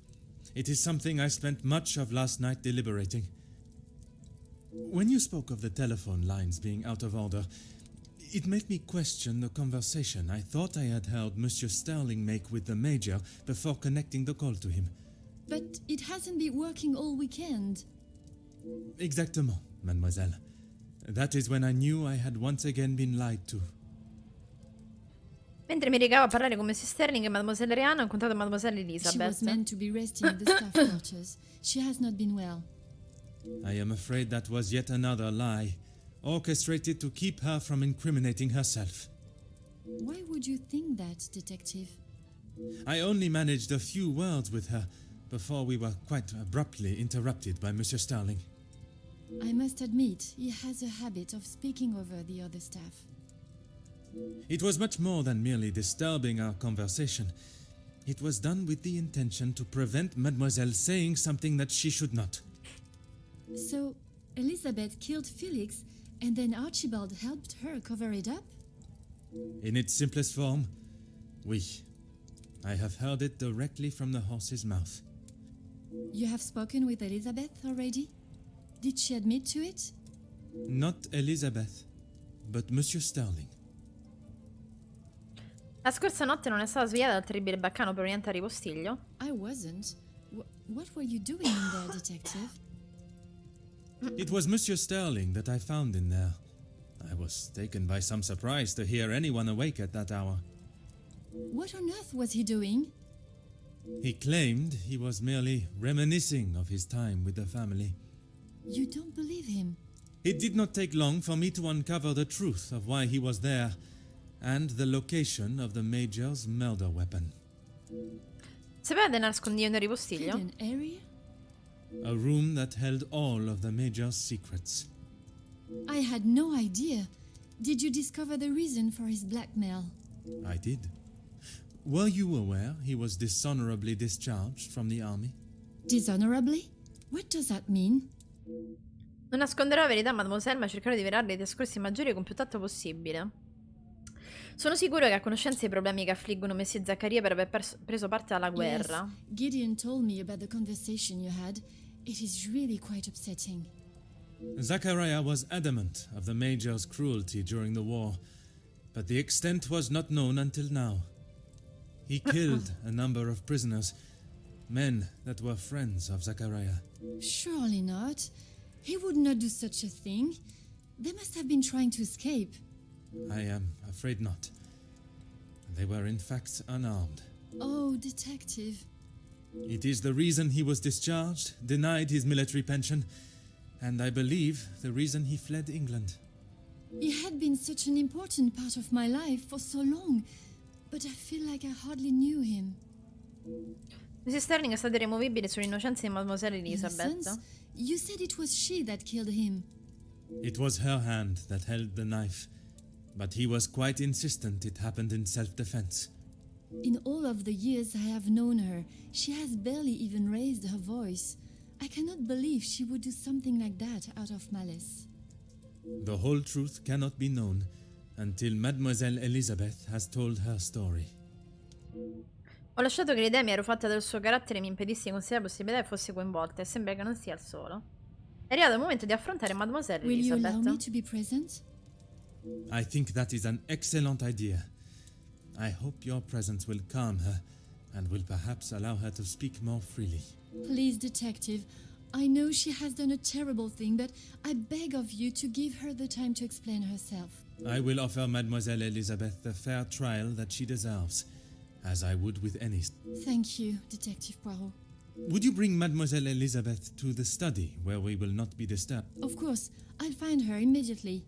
It is something I spent much of last night deliberating. When you spoke of the telephone lines being out of order, it made me question the conversation I thought I had heard Monsieur Sterling make with the Major before connecting the call to him. But it hasn't been working all weekend. Exactement, mademoiselle. That is when I knew I had once again been lied to. Mentre mi recavo a parlare con Mrs. Sterling e Mademoiselle Rihanna, ho incontrato Mademoiselle She was Elizabeth. meant to be resting in the staff quarters. She has not been well. I am afraid that was yet another lie, orchestrated to keep her from incriminating herself. Why would you think that, Detective? I only managed a few words with her before we were quite abruptly interrupted by Monsieur Sterling. I must admit, he has a habit of speaking over the other staff. It was much more than merely disturbing our conversation. It was done with the intention to prevent Mademoiselle saying something that she should not. So, Elizabeth killed Felix, and then Archibald helped her cover it up? In its simplest form, oui. I have heard it directly from the horse's mouth. You have spoken with Elizabeth already? Did she admit to it? Not Elizabeth, but Monsieur Sterling. La scorsa notte non è stata svegliata dal terribile baccano proveniente a ripostiglio? I wasn't. What were you doing in there, Detective? It was Monsieur Sterling that I found in there. I was taken by some surprise to hear anyone awake at that hour. What on earth was he doing? He claimed he was merely reminiscing of his time with the family. You don't believe him. It did not take long for me to uncover the truth of why he was there and the location of the Major's murder weapon. Sapeva del nascondiglio nel ripostiglio? Hidden area? A room that held all of the Major's secrets. I had no idea. Did you discover the reason for his blackmail? I did. Were you aware he was dishonorably discharged from the army? Dishonorably? What does that mean? Non nasconderò la verità, mademoiselle, ma cercherò di velarle i trascorsi maggiori con più tatto possibile. Sono sicuro che ha conoscenza dei problemi che affliggono Messie Zaccaria per aver preso parte alla guerra. Yes, Gideon told me about the conversation you had. It is really quite upsetting. Zachariah was adamant of the Major's cruelty during the war, but the extent was not known until now. He killed a number of prisoners, men that were friends of Zachariah. Surely not. He would not do such a thing. They must have been trying to escape. I am afraid not. They were in fact unarmed. Oh, Detective. It is the reason he was discharged, denied his military pension, and I believe the reason he fled England. He had been such an important part of my life for so long, but I feel like I hardly knew him. Mrs. Sterling è stata irremovibile sull'innocenza di Mademoiselle Elizabeth. Innocence? You said it was she that killed him. It was her hand that held the knife, but he was quite insistent it happened in self-defense. In all of the years I have known her, she has barely even raised her voice. I cannot believe she would do something like that out of malice. The whole truth cannot be known until Mademoiselle Elizabeth has told her story. Ho lasciato che l'idea mi ero fatta del suo carattere mi impedisse di considerare la possibilità che fosse coinvolta e sembra che non sia il solo. È arrivato il momento di affrontare Mademoiselle Will you Elizabeth. allow me to be present? I think that is an excellent idea. I hope your presence will calm her and will perhaps allow her to speak more freely. Please, Detective. I know she has done a terrible thing, but I beg of you to give her the time to explain herself. I will offer Mademoiselle Elizabeth the fair trial that she deserves, as I would with any. Thank you, Detective Poirot. Would you bring Mademoiselle Elizabeth to the study, where we will not be disturbed? Of course, I'll find her immediately.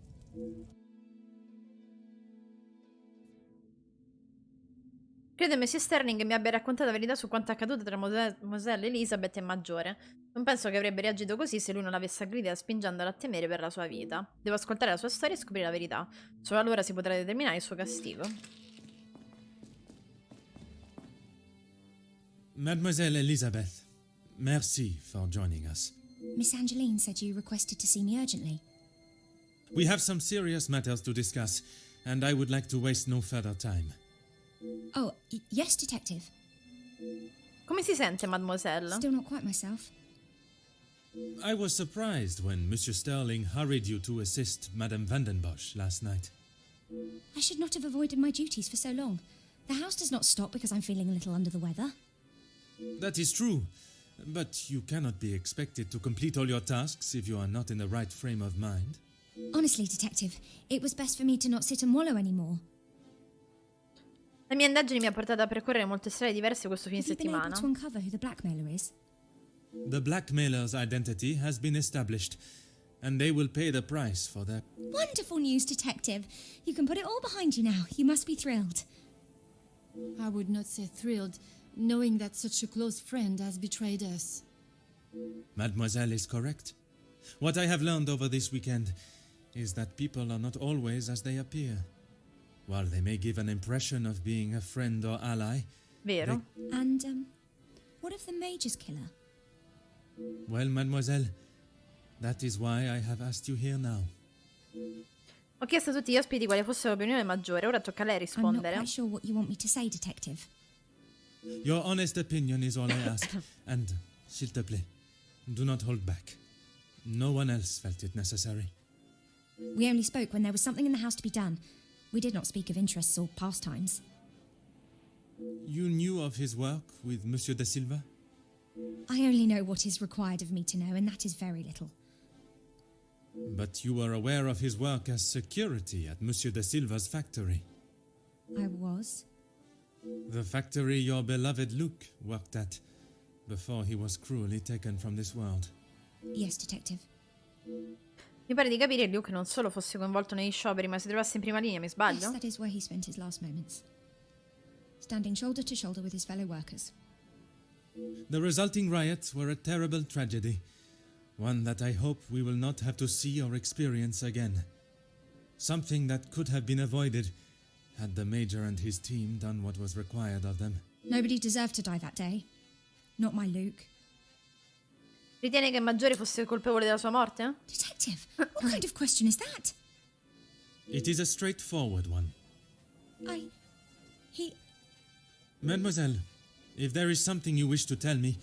Credo Messie Sterling mi abbia raccontato la verità su quanto accaduto tra Mademoiselle Elizabeth e Maggiore. Non penso che avrebbe reagito così se lui non l'avesse aggredita spingendola a temere per la sua vita. Devo ascoltare la sua storia e scoprire la verità. Solo allora si potrà determinare il suo castigo. Mademoiselle Elizabeth, merci for joining us. Miss Angeline said you requested to see me urgently. We have some serious matters to discuss, and I would like to waste no further time. Oh, yes, Detective. Come si sente, mademoiselle? Still not quite myself. I was surprised when Monsieur Sterling hurried you to assist Madame Vandenbosch last night. I should not have avoided my duties for so long. The house does not stop because I'm feeling a little under the weather. That is true, but you cannot be expected to complete all your tasks if you are not in the right frame of mind. Honestly, Detective, it was best for me to not sit and wallow anymore. La mia indagine mi ha portato a percorrere molte strade diverse questo fine Have you been able settimana. to uncover who the blackmailer is? The blackmailer's identity has been established, and they will pay the price for their... Wonderful news, Detective. You can put it all behind you now. You must be thrilled. I would not say thrilled, knowing that such a close friend has betrayed us. Mademoiselle is correct. What I have learned over this weekend is that people are not always as they appear. While they may give an impression of being a friend or ally, Vero? And, what of the Major's killer? well, mademoiselle, that is why I have asked you here now. Ho chiesto a tutti gli ospiti quale fosse l'opinione maggiore, ora tocca a lei I'm not rispondere. quite sure what you want me to say, Detective. Your honest opinion is all I ask, and, s'il te plaît, do not hold back. No one else felt it necessary. We only spoke when there was something in the house to be done. We did not speak of interests or pastimes. You knew of his work with Monsieur de Silva? I only know what is required of me to know, and that is very little. But you were aware of his work as security at Monsieur de Silva's factory. I was. The factory your beloved Luke worked at before he was cruelly taken from this world. Yes, Detective. Mi pare di capire che Luke non solo fosse coinvolto negli scioperi, ma si trovasse in prima linea, mi Yes, sbaglio? that is where he spent his last moments. Standing shoulder to shoulder with his fellow workers. The resulting riots were a terrible tragedy, one that I hope we will not have to see or experience again. Something that could have been avoided had the Major and his team done what was required of them. Nobody deserved to die that day. Not my Luke. Ritiene che Maggiore fosse colpevole della sua morte? Detective, what kind of question is that? It is a straightforward one. He... Mademoiselle, if there is something you wish to tell me,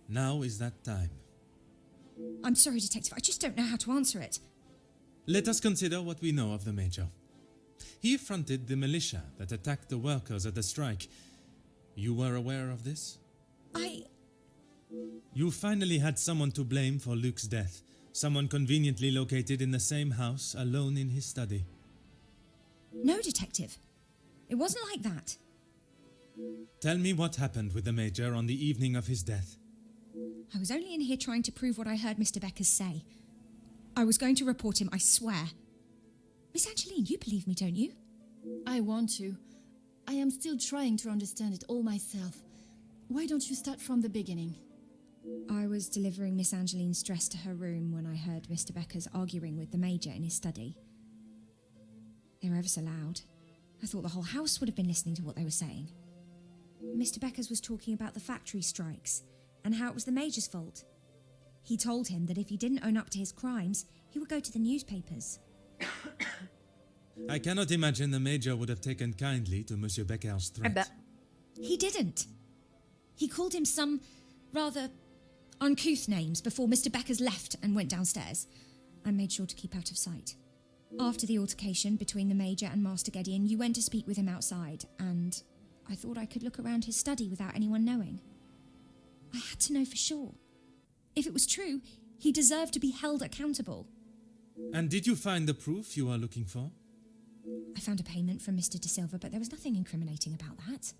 now is that time. I'm sorry, Detective, I just don't know how to answer it. Let us consider what we know of the Major. He fronted the militia that attacked the workers at the strike. You were aware of this? You finally had someone to blame for Luke's death. Someone conveniently located in the same house, alone in his study. No, Detective. It wasn't like that. Tell me what happened with the Major on the evening of his death. I was only in here trying to prove what I heard Mr. Beckers say. I was going to report him, I swear. Miss Angeline, you believe me, don't you? I want to. I am still trying to understand it all myself. Why don't you start from the beginning? I was delivering Miss Angeline's dress to her room when I heard Mr. Beckers arguing with the Major in his study. They were ever so loud. I thought the whole house would have been listening to what they were saying. Mr. Beckers was talking about the factory strikes and how it was the Major's fault. He told him that if he didn't own up to his crimes, he would go to the newspapers. I cannot imagine the Major would have taken kindly to Monsieur Becker's threat. beh. He didn't. He called him some rather uncouth names before Mr. Beckers left and went downstairs. I made sure to keep out of sight. After the altercation between the Major and Master Gideon, you went to speak with him outside, and I thought I could look around his study without anyone knowing. I had to know for sure. If it was true, he deserved to be held accountable. And did you find the proof you are looking for? I found a payment from Mr. De Silva, but there was nothing incriminating about that.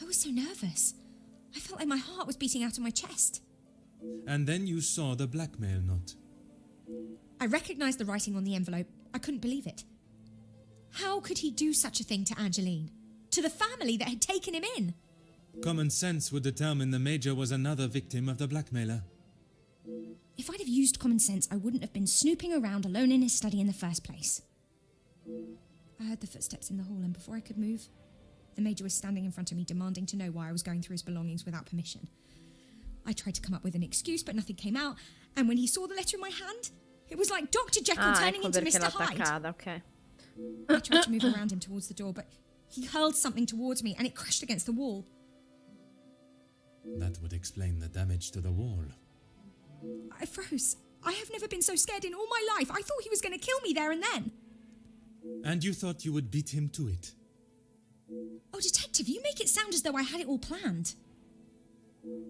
I was so nervous. I felt like my heart was beating out of my chest. And then you saw the blackmail note. I recognised the writing on the envelope. I couldn't believe it. How could he do such a thing to Angeline? To the family that had taken him in? Common sense would determine the Major was another victim of the blackmailer. If I'd have used common sense, I wouldn't have been snooping around alone in his study in the first place. I heard the footsteps in the hall, and before I could move, the Major was standing in front of me, demanding to know why I was going through his belongings without permission. I tried to come up with an excuse, but nothing came out. And when he saw the letter in my hand, it was like Dr. Jekyll turning ecco into perché Mr. l'ha Hyde. attaccata, ok. I tried to move around him towards the door, but he hurled something towards me and it crashed against the wall. That would explain the damage to the wall. I froze. I have never been so scared in all my life. I thought he was going to kill me there and then. And you thought you would beat him to it? Oh, Detective, you make it sound as though I had it all planned.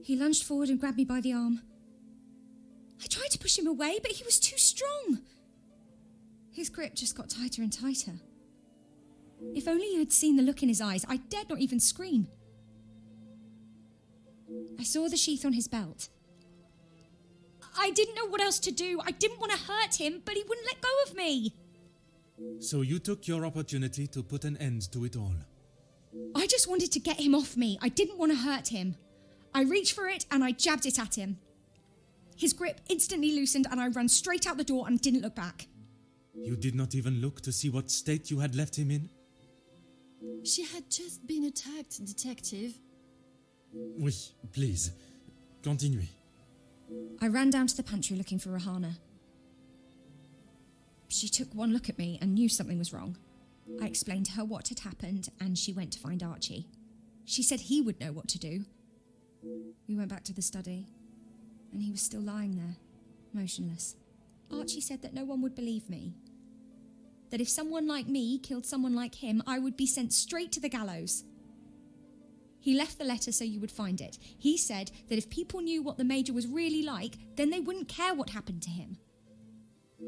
He lunged forward and grabbed me by the arm. I tried to push him away, but he was too strong. His grip just got tighter and tighter. If only you had seen the look in his eyes, I dared not even scream. I saw the sheath on his belt. I didn't know what else to do. I didn't want to hurt him, but he wouldn't let go of me. So you took your opportunity to put an end to it all. I just wanted to get him off me. I didn't want to hurt him. I reached for it and I jabbed it at him. His grip instantly loosened and I ran straight out the door and didn't look back. You did not even look to see what state you had left him in? She had just been attacked, Detective. Oui, please. Continue. I ran down to the pantry looking for Rahana. She took one look at me and knew something was wrong. I explained to her what had happened and she went to find Archie. She said he would know what to do. We went back to the study and he was still lying there, motionless. Archie said that no one would believe me. That if someone like me killed someone like him, I would be sent straight to the gallows. He left the letter so you would find it. He said that if people knew what the Major was really like, then they wouldn't care what happened to him.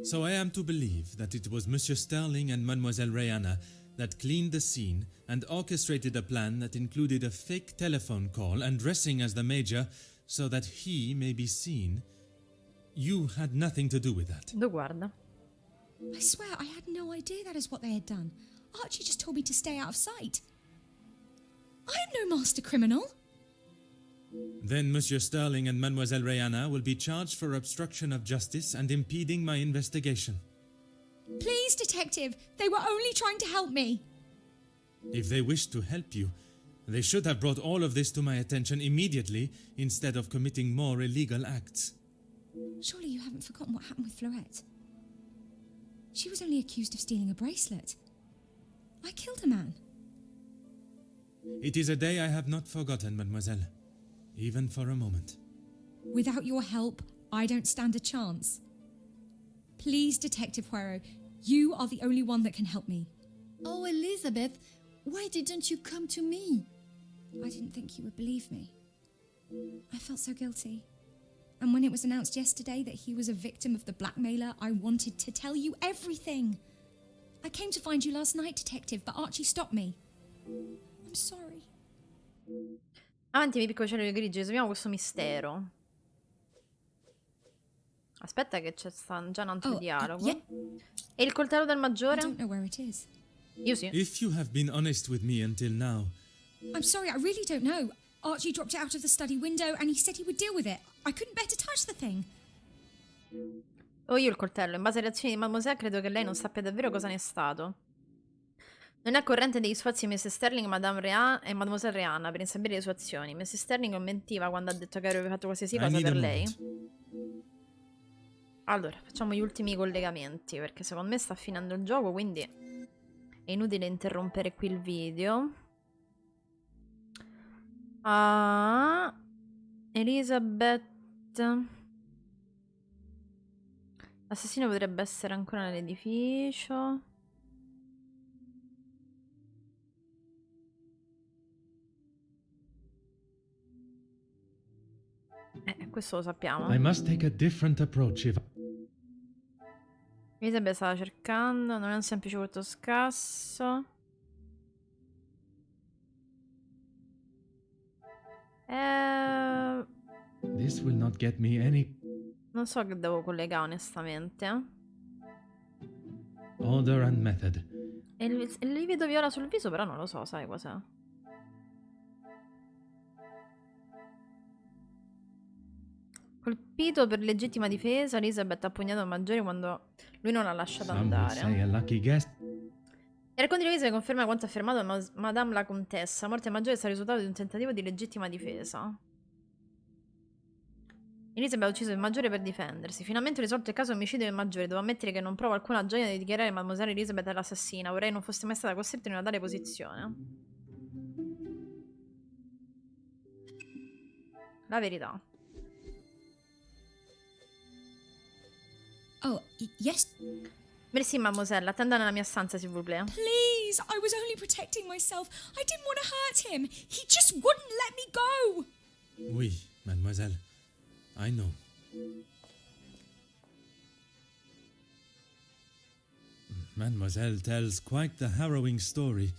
So I am to believe that it was Monsieur Sterling and Mademoiselle Rihanna that cleaned the scene and orchestrated a plan that included a fake telephone call and dressing as the Major so that he may be seen. You had nothing to do with that. Lo guarda. I swear I had no idea that is what they had done. Archie just told me to stay out of sight. I am no master criminal. Then Monsieur Sterling and Mademoiselle Rihanna will be charged for obstruction of justice and impeding my investigation. Please, Detective, they were only trying to help me. If they wished to help you, they should have brought all of this to my attention immediately instead of committing more illegal acts. Surely you haven't forgotten what happened with Fleurette. She was only accused of stealing a bracelet. I killed a man. It is a day I have not forgotten, mademoiselle, even for a moment. Without your help, I don't stand a chance. Please, Detective Poirot, you are the only one that can help me. Oh, Elizabeth, why didn't you come to me? I didn't think you would believe me. I felt so guilty. And when it was announced yesterday that he was a victim of the blackmailer, I wanted to tell you everything. I came to find you last night, Detective, but Archie stopped me. I'm sorry. Avanti, miei piccoli cieli grigi, risolviamo questo mistero. Aspetta che c'è già un altro dialogo. Yeah. E il coltello del I maggiore? don't know where it is. Io sì. If you have been honest with me until now, I'm sorry, I really don't know. Archie dropped it out of the study window and he said he would deal with it. I couldn't bear to touch the thing. Ho io il coltello. In base alle azioni di Mademoiselle, credo che lei non sappia davvero cosa ne è stato. Non è a corrente degli sforzi di Mrs. Sterling e Mademoiselle Rihanna per insabire le sue azioni. Mrs. Sterling non mentiva quando ha detto che avrebbe fatto qualsiasi cosa per lei. Allora, facciamo gli ultimi collegamenti, perché secondo me sta finendo il gioco, quindi è inutile interrompere qui il video. Elizabeth. L'assassino potrebbe essere ancora nell'edificio. Questo lo sappiamo. I must take a different approach if Elizabeth stava cercando, non è un semplice colpo scasso. this will not get me any Non so che devo collegare onestamente. order and method. E il livido viola sul viso però non lo so, sai cos'è? Colpito per legittima difesa, Elizabeth ha pugnato il maggiore quando lui non l'ha lasciato Some would say andare. a lucky guess. Il racconto di Elizabeth conferma quanto affermato da Madame la Contessa. La morte del maggiore è stato il risultato di un tentativo di legittima difesa. Elizabeth ha ucciso il maggiore per difendersi. Finalmente ho risolto il caso omicidio del maggiore. Devo ammettere che non provo alcuna gioia di dichiarare Mademoiselle Elizabeth l'assassina. Vorrei non fosse mai stata costretta in una tale posizione. La verità. Oh, yes? Merci, mademoiselle. Attenda nella mia stanza, s'il vous plaît. Please, I was only protecting myself. I didn't want to hurt him. He just wouldn't let me go. Oui, mademoiselle. I know. Mademoiselle tells quite the harrowing story.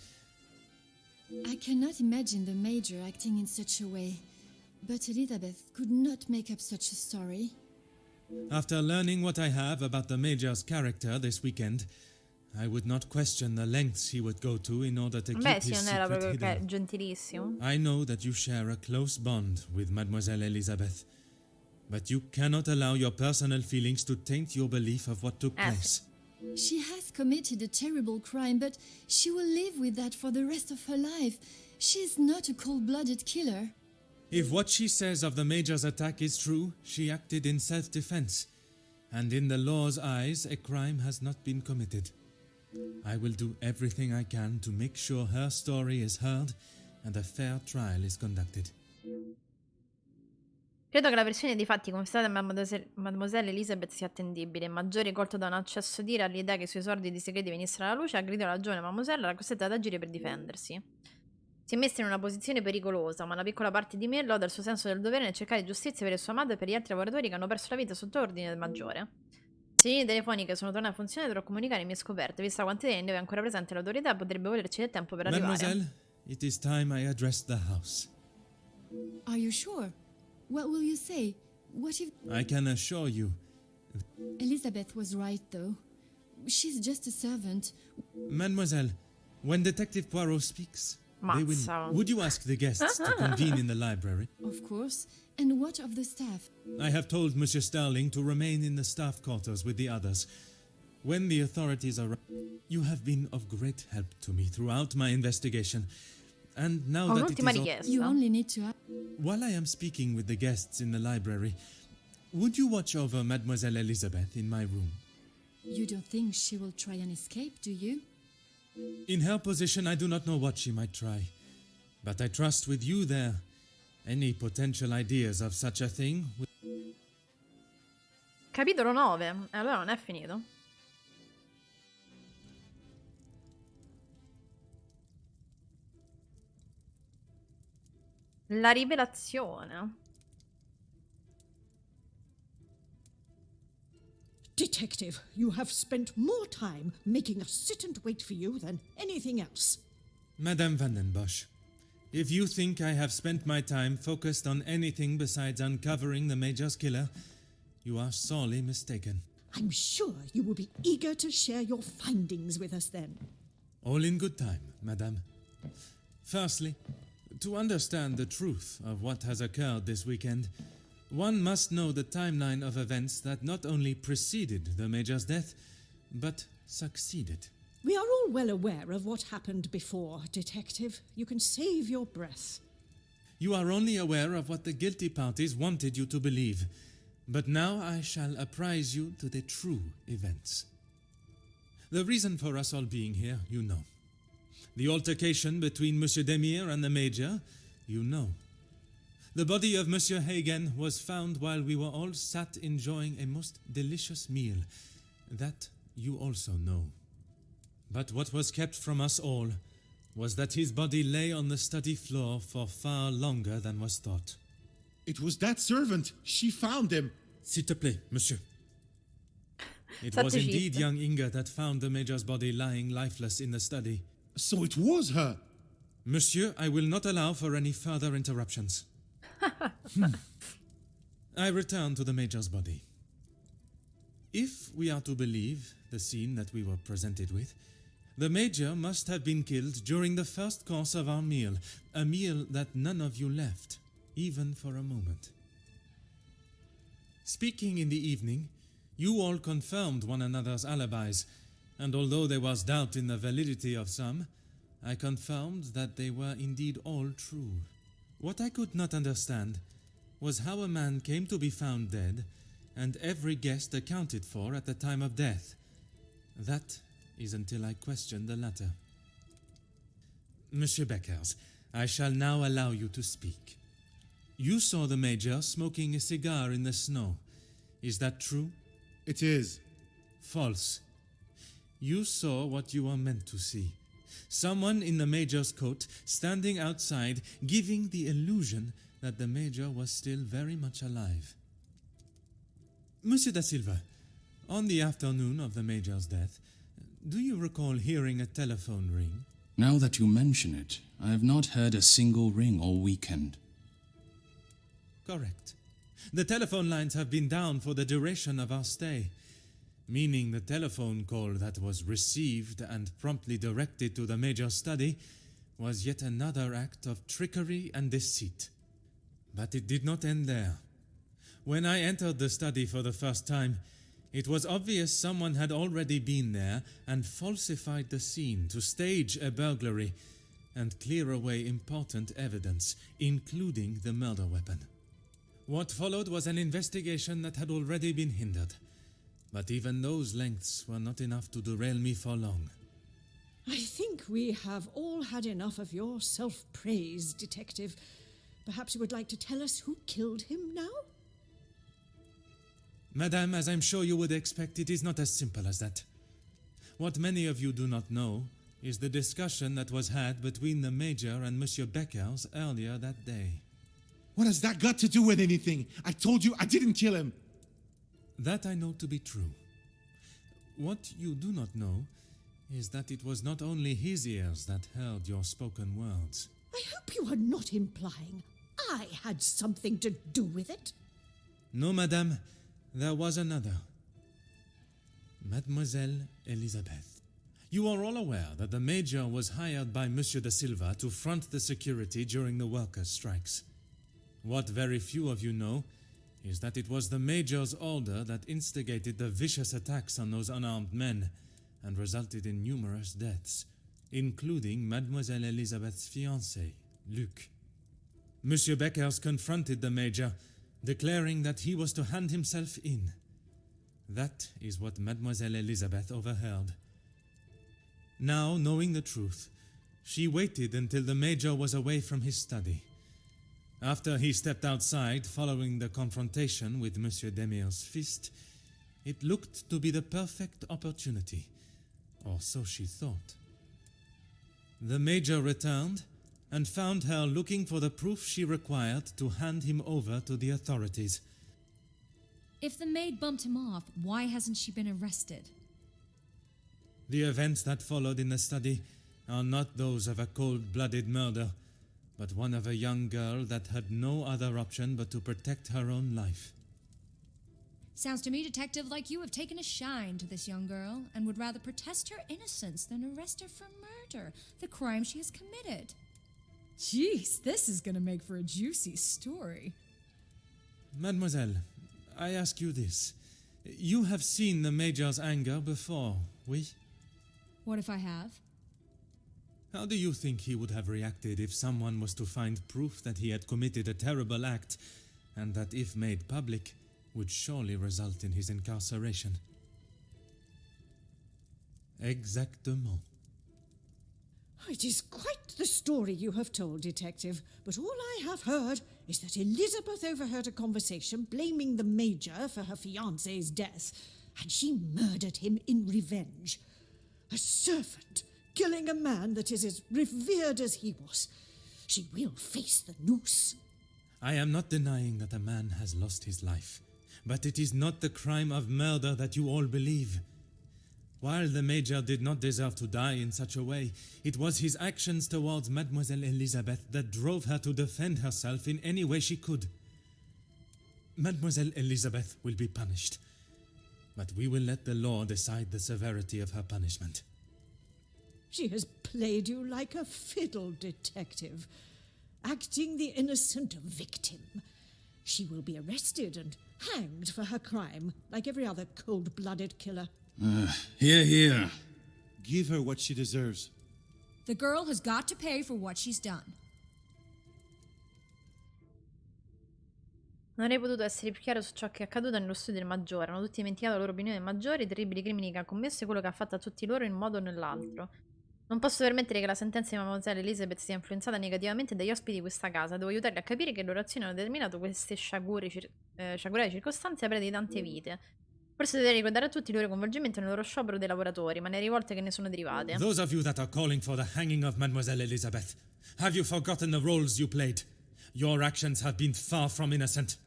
I cannot imagine the Major acting in such a way. But Elizabeth could not make up such a story. After learning what I have about the Major's character this weekend, I would not question the lengths he would go to in order to keep Beh, sì, his non era secret proprio hidden. gentilissimo. I know that you share a close bond with Mademoiselle Elizabeth, but you cannot allow your personal feelings to taint your belief of what took place. She has committed a terrible crime, but she will live with that for the rest of her life. She is not a cold-blooded killer. If what she says of the Major's attack is true, she acted in self-defense, and in the law's eyes, a crime has not been committed. I will do everything I can to make sure her story is heard and a fair trial is conducted. Credo che la versione dei fatti confessata da Mademoiselle Elizabeth sia attendibile. Maggiore, colto da un accesso d'ira all'idea che i suoi sordidi segreti venissero alla luce, aggredì la giovane Mademoiselle e l'ha costretta ad agire per difendersi. Si è messa in una posizione pericolosa, ma una piccola parte di me loda il suo senso del dovere nel cercare giustizia per il suo amato e per gli altri lavoratori che hanno perso la vita sotto ordine del maggiore. Se le linee telefoniche sono tornate a funzionare, dovrò comunicare le mie scoperte. Vista quantità di è ancora presente l'autorità, potrebbe volerci del tempo per arrivare. Mademoiselle, it is time I addressed the house. Are you sure? What will you say? What if... I can assure you. Elizabeth was right, though. She's just a servant. Mademoiselle, when Detective Poirot speaks, they will... Mazza. Would you ask the guests to convene in the library? Of course. And what of the staff? I have told Monsieur Starling to remain in the staff quarters with the others. When the authorities arrive, you have been of great help to me throughout my investigation. And now that it Un'ultima is all... richiesta. You only need to... While I am speaking with the guests in the library, would you watch over Mademoiselle Elizabeth in my room? You don't think she will try and escape, do you? In her position, I do not know what she might try. But I trust with you there, any potential ideas of such a thing would... Capitolo 9. Allora non è finito. La rivelazione. Detective, you have spent more time making us sit and wait for you than anything else. Madame Vandenbosch, if you think I have spent my time focused on anything besides uncovering the Major's killer, you are sorely mistaken. I'm sure you will be eager to share your findings with us then. All in good time, Madame. Firstly, to understand the truth of what has occurred this weekend, one must know the timeline of events that not only preceded the Major's death, but succeeded. We are all well aware of what happened before, Detective. You can save your breath. You are only aware of what the guilty parties wanted you to believe, but now I shall apprise you to the true events. The reason for us all being here, you know. The altercation between Monsieur Demire and the Major, you know. The body of Monsieur Hagen was found while we were all sat enjoying a most delicious meal. That you also know. But what was kept from us all was that his body lay on the study floor for far longer than was thought. It was that servant. She found him. S'il te plaît, monsieur. It State was indeed zitta. young Inga that found the Major's body lying lifeless in the study. So it was her. Monsieur, I will not allow for any further interruptions. I return to the Major's body. If we are to believe the scene that we were presented with, the Major must have been killed during the first course of our meal, a meal that none of you left, even for a moment. Speaking in the evening, you all confirmed one another's alibis, and although there was doubt in the validity of some, I confirmed that they were indeed all true. What I could not understand was how a man came to be found dead, and every guest accounted for at the time of death. That is until I questioned the latter. Monsieur Beckers, I shall now allow you to speak. You saw the Major smoking a cigar in the snow. Is that true? It is. False. You saw what you are meant to see. Someone in the Major's coat standing outside, giving the illusion that the Major was still very much alive. Monsieur da Silva, on the afternoon of the Major's death, do you recall hearing a telephone ring? Now that you mention it, I have not heard a single ring all weekend. Correct. The telephone lines have been down for the duration of our stay, meaning the telephone call that was received and promptly directed to the Major's study was yet another act of trickery and deceit. But it did not end there. When I entered the study for the first time, it was obvious someone had already been there and falsified the scene to stage a burglary and clear away important evidence, including the murder weapon. What followed was an investigation that had already been hindered, but even those lengths were not enough to derail me for long. I think we have all had enough of your self-praise, Detective. Perhaps you would like to tell us who killed him now? Madame, as I'm sure you would expect, it is not as simple as that. What many of you do not know is the discussion that was had between the Major and Monsieur Beckers earlier that day. What has that got to do with anything? I told you I didn't kill him. That I know to be true. What you do not know is that it was not only his ears that heard your spoken words. I hope you are not implying I had something to do with it. No, madame, there was another. Mademoiselle Elisabeth. You are all aware that the Major was hired by Monsieur da Silva to front the security during the workers' strikes. What very few of you know is that it was the Major's order that instigated the vicious attacks on those unarmed men and resulted in numerous deaths, including Mademoiselle Elisabeth's fiancé, Luc. Monsieur Beckers confronted the Major, declaring that he was to hand himself in. That is what Mademoiselle Elisabeth overheard. Now, knowing the truth, she waited until the Major was away from his study. After he stepped outside, following the confrontation with Monsieur Demir's fist, it looked to be the perfect opportunity, or so she thought. The Major returned and found her looking for the proof she required to hand him over to the authorities. If the maid bumped him off, why hasn't she been arrested? The events that followed in the study are not those of a cold-blooded murder, but one of a young girl that had no other option but to protect her own life. Sounds to me, Detective, like you have taken a shine to this young girl and would rather protest her innocence than arrest her for murder, the crime she has committed. Jeez, this is gonna make for a juicy story. Mademoiselle, I ask you this. You have seen the Major's anger before, oui? What if I have? How do you think he would have reacted if someone was to find proof that he had committed a terrible act, and that if made public, would surely result in his incarceration? Exactement. It is quite the story you have told, Detective, but all I have heard is that Elizabeth overheard a conversation blaming the Major for her fiancé's death, and she murdered him in revenge. A servant killing a man that is as revered as he was. She will face the noose. I am not denying that a man has lost his life, but it is not the crime of murder that you all believe. While the Major did not deserve to die in such a way, it was his actions towards Mademoiselle Elisabeth that drove her to defend herself in any way she could. Mademoiselle Elisabeth will be punished, but we will let the law decide the severity of her punishment. She has played you like a fiddle, Detective, acting the innocent victim. She will be arrested and hanged for her crime, like every other cold-blooded killer. Hear, hear. Give her what she deserves. The girl has got to pay for what she's done. Non avrei potuto essere più chiaro su ciò che è accaduto nello studio del maggiore. Hanno tutti dimenticato la loro opinione del maggiore, i terribili crimini che ha commesso e quello che ha fatto a tutti loro in un modo o nell'altro. Non posso permettere che la sentenza di Mademoiselle Elizabeth sia influenzata negativamente dagli ospiti di questa casa. Devo aiutarli a capire che le loro azioni hanno determinato queste sciagurate circostanze a preda di tante vite. Forse dovrei ricordare a tutti il loro coinvolgimento nel loro sciopero dei lavoratori, ma le rivolte che ne sono derivate. Those of you that are calling for the hanging of Mademoiselle Elizabeth, have you forgotten the roles you played? Your actions have been far from innocent.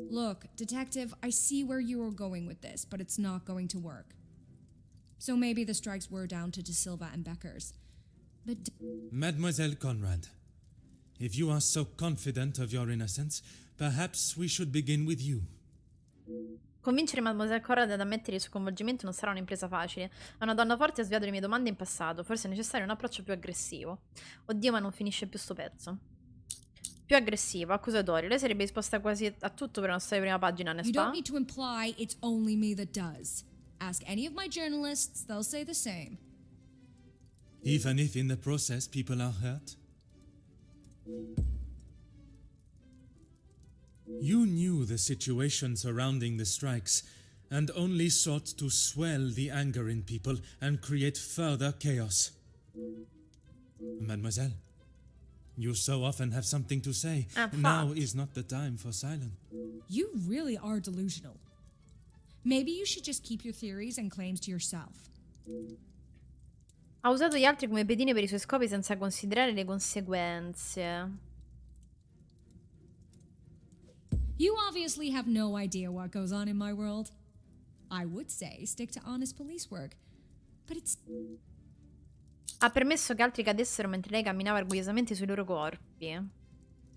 Look, Detective, I see where you are going with this, but it's not going to work. So maybe the strikes were down to De Silva and Beckers. But Mademoiselle Conrad, if you are so confident of your innocence, perhaps we should begin with you. Convincere Mademoiselle Conrad ad ammettere il suo coinvolgimento non sarà un'impresa facile. È una donna forte e ha sviato le mie domande in passato. Forse è necessario un approccio più aggressivo. Oddio, ma non finisce più sto pezzo. Più aggressivo, accusatorio. Lei sarebbe disposta quasi a tutto per una storia di prima pagina, ne you spa? don't need to imply it's only me that does. Ask any of my journalists, they'll say the same. Even if in the process people are hurt? You knew the situation surrounding the strikes and only sought to swell the anger in people and create further chaos. Mademoiselle, you so often have something to say. Now is not the time for silence. You really are delusional. Maybe you should just keep your theories and claims to yourself. Ha usato gli altri come pedine per i suoi scopi senza considerare le conseguenze. You obviously have no idea what goes on in my world. I would say stick to honest police work, but it's... Ha permesso che altri cadessero mentre lei camminava orgogliosamente sui loro corpi.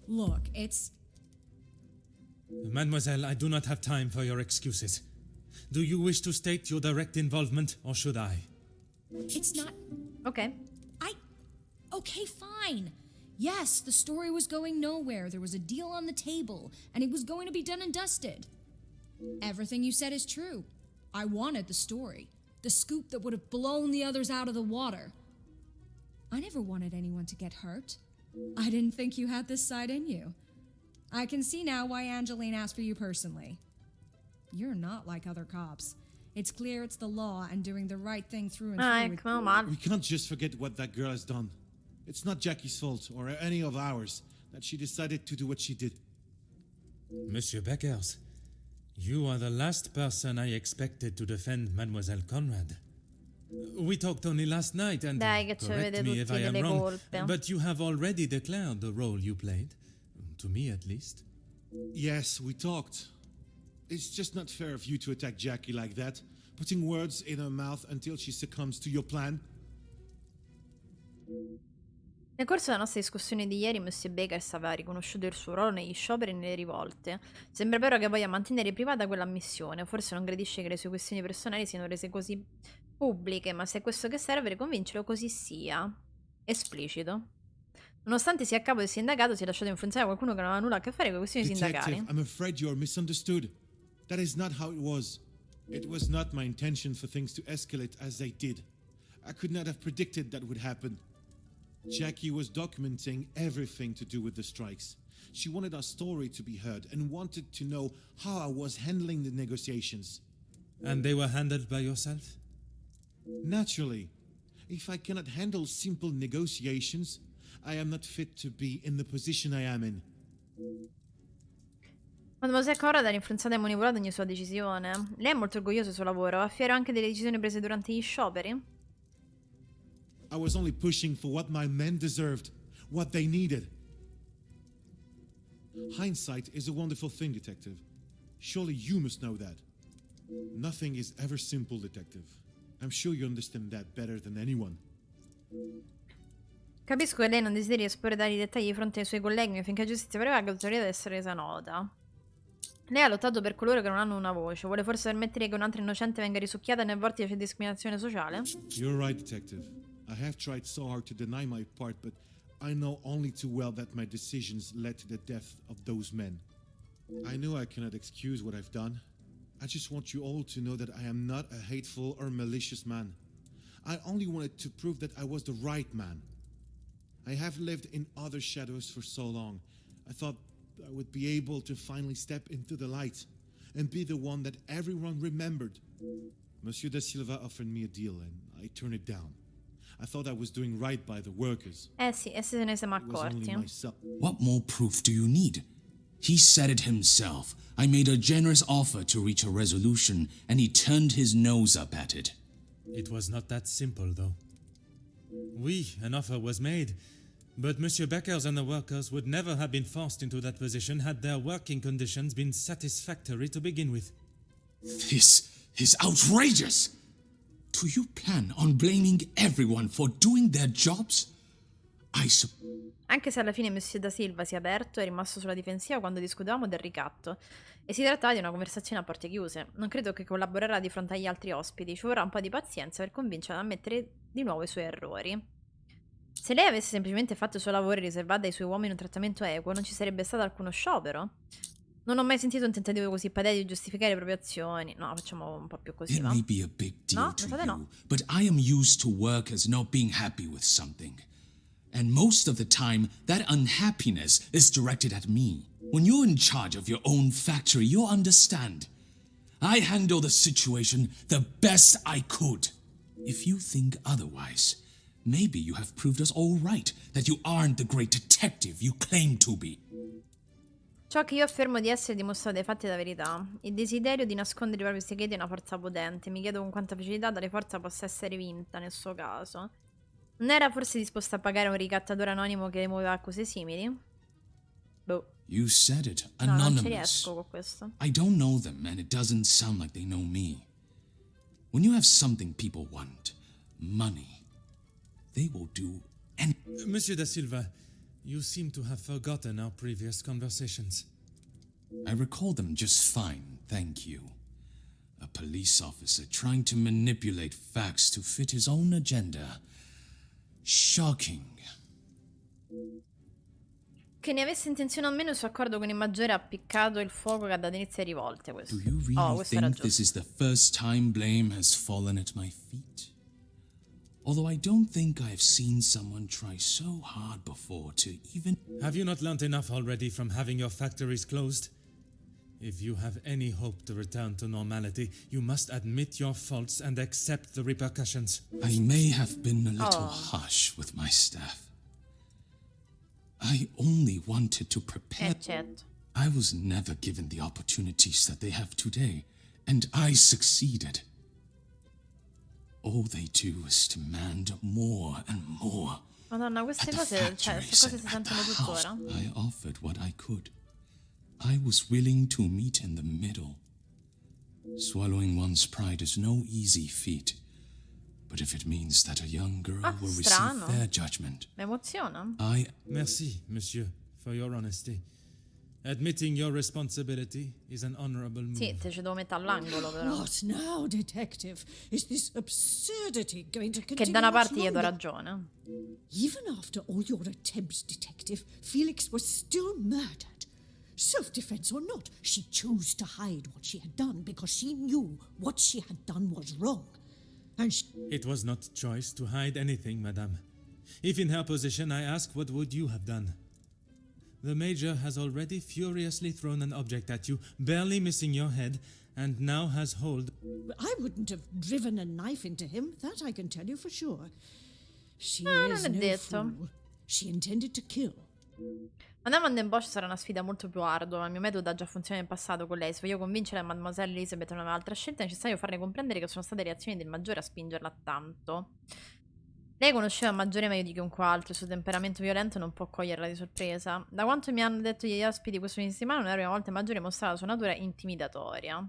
Look, it's... Mademoiselle, I do not have time for your excuses. Do you wish to state your direct involvement, or should I? It's not... Ok. Okay, fine. Yes, the story was going nowhere. There was a deal on the table, and it was going to be done and dusted. Everything you said is true. I wanted the story. The scoop that would have blown the others out of the water. I never wanted anyone to get hurt. I didn't think you had this side in you. I can see now why Angeline asked for you personally. You're not like other cops. It's clear it's the law and doing the right thing through and through. Ecco, male. We can't just forget what that girl has done. It's not Jackie's fault, or any of ours, that she decided to do what she did. Monsieur Beckers, you are the last person I expected to defend Mademoiselle Conrad. We talked only last night, and Dai, che ci correct avete me if tutti I am delle wrong, colpe. but you have already declared the role you played, to me at least. Yes, we talked. It's just not fair of you to attack Jackie like that, putting words in her mouth until she succumbs to your plan. Nel corso della nostra discussione di ieri, Monsieur Beckers aveva riconosciuto il suo ruolo negli scioperi e nelle rivolte. Sembra però che voglia mantenere privata quella ammissione. Forse non gradisce che le sue questioni personali siano rese così pubbliche, ma se è questo che serve, convincerlo così sia. Esplicito. Nonostante sia a capo del sindacato, si è lasciato influenzare da qualcuno che non aveva nulla a che fare con le questioni sindacali. Detective, I'm afraid you're misunderstood. That is not how it was. It was not my intention for things to escalate as they did. I could not have predicted that would happen. Jackie was documenting everything to do with the strikes. She wanted our story to be heard and wanted to know how I was handling the negotiations. And they were handled by yourself? Naturally. If I cannot handle simple negotiations, I am not fit to be in the position I am in. Mademoiselle Conrad ha influenzato e manipolato ogni sua decisione. Lei è molto orgogliosa del suo lavoro. Va fiero anche delle decisioni prese durante gli scioperi? I was only pushing for what my men deserved, what they needed. Hindsight is a wonderful thing, Detective. Surely you must know that. Nothing is ever simple, Detective. I'm sure you understand that better than anyone. Capisco che lei non desideri esporre tali dettagli di fronte ai suoi colleghi finché giustizia prevalga, l'autorità deve essere resa nota. Lei ha lottato per coloro che non hanno una voce. Vuole forse permettere che un'altra innocente venga risucchiata nel vortice di discriminazione sociale? You're right, Detective. I have tried so hard to deny my part, but I know only too well that my decisions led to the death of those men. I know I cannot excuse what I've done. I just want you all to know that I am not a hateful or malicious man. I only wanted to prove that I was the right man. I have lived in other shadows for so long. I thought I would be able to finally step into the light and be the one that everyone remembered. Monsieur da Silva offered me a deal and I turned it down. I thought I was doing right by the workers. Sì, e se ne siamo It was only accorti. myself. What more proof do you need? He said it himself. I made a generous offer to reach a resolution, and he turned his nose up at it. It was not that simple, though. An offer was made, but Monsieur Beckers and the workers would never have been forced into that position had their working conditions been satisfactory to begin with. This is outrageous! Do you plan on blaming everyone for doing their jobs? Anche se alla fine Monsieur da Silva si è aperto, è rimasto sulla difensiva quando discutevamo del ricatto. E si trattava di una conversazione a porte chiuse. Non credo che collaborerà di fronte agli altri ospiti. Ci vorrà un po' di pazienza per convincerla ad ammettere di nuovo i suoi errori. Se lei avesse semplicemente fatto il suo lavoro e riservato ai suoi uomini un trattamento equo, non ci sarebbe stato alcuno sciopero. Non ho mai sentito un tentativo così patetico di giustificare le proprie azioni. No, facciamo un po' più così, It va? may be a big deal No, to pensate you, no. but I am used to workers not being happy with something. And most of the time, that unhappiness is directed at me. When you're in charge of your own factory, you'll understand. I handle the situation the best I could. If you think otherwise, maybe you have proved us all right, that you aren't the great detective you claim to be. Ciò che io affermo di essere dimostrato dai fatti è la verità. Il desiderio di nascondere i propri segreti è una forza potente. Mi chiedo con quanta facilità tale forza possa essere vinta nel suo caso. Non era forse disposto a pagare un ricattatore anonimo che le muoveva accuse simili? Boh. You said it, No, non ci anonymous. riesco con questo. I don't know them, and it doesn't sound like they know me. When you have something people want, money, they will do anything. Monsieur da Silva, you seem to have forgotten our previous conversations. I recall them just fine, thank you. A police officer trying to manipulate facts to fit his own agenda. Shocking. Che ne avesse intenzione o meno, il suo accordo con il maggiore ha appiccato il fuoco che ha dato inizio alle rivolte. Questo. Do you really Questo era think this giusto. is the first time blame has fallen at my feet? Although I don't think I've seen someone try so hard before to even... Have you not learnt enough already from having your factories closed? If you have any hope to return to normality, you must admit your faults and accept the repercussions. I may have been a little harsh with my staff. I only wanted to prepare. Certo. I was never given the opportunities that they have today, and I succeeded. All they do is demand more and more. Madonna, queste cose, cioè, queste cose si sentono tuttora. I offered what I could. I was willing to meet in the middle. Swallowing one's pride is no easy feat. But if it means that a young girl will receive fair judgment, Mi emoziona. Merci, monsieur, for your honesty. Admitting your responsibility is an honorable move. Sì, te ci devo mettere all'angolo, però. What now, detective? Is this absurdity going to continue? Che da una much parte gli do longer? ragione. Even after all your attempts, detective, Felix was still murdered. Self-defense or not, she chose to hide what she had done because she knew what she had done was wrong. And It was not choice to hide anything, madame. If in her position, I ask, what would you have done? The Major has already furiously thrown an object at you, barely missing your head, and now has hold. I wouldn't have driven a knife into him, that I can tell you for sure. She non is è no detto. fool. She intended to kill. Madame Van den Bosch sarà una sfida molto più ardua, ma il mio metodo ha già funzionato in passato con lei. Se voglio convincere Mademoiselle Elizabeth non aveva altra scelta, è necessario farle comprendere che sono state le reazioni del maggiore a spingerla tanto. Lei conosceva il maggiore meglio di chiunque altro, il suo temperamento violento non può coglierla di sorpresa. Da quanto mi hanno detto gli ospiti questo fine settimana, non è la prima volta che il maggiore mostrava la sua natura intimidatoria.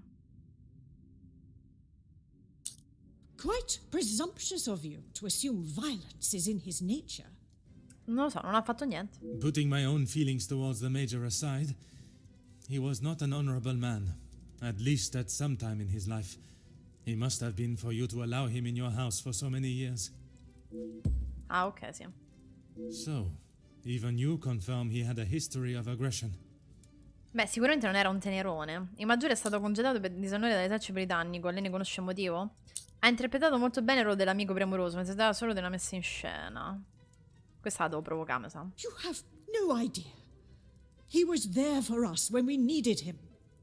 Quite presumptuous of you to assume violence is in his nature. Non lo so, non ha fatto niente. Putting my own feelings towards the Major aside, he was not an honorable man, at least at some time in his life. He must have been for you to allow him in your house for so many years. Ah, ok, sì. So, even you confirm he had a history of aggression. Beh, sicuramente non era un tenerone. Il maggiore è stato congedato per disonore dall'esercito britannico. Lei ne conosce il motivo? Ha interpretato molto bene il ruolo dell'amico premuroso, ma si trattava solo di una messa in scena. Questa la devo provocare, mi sa. You have no idea. He was there for us when we needed him.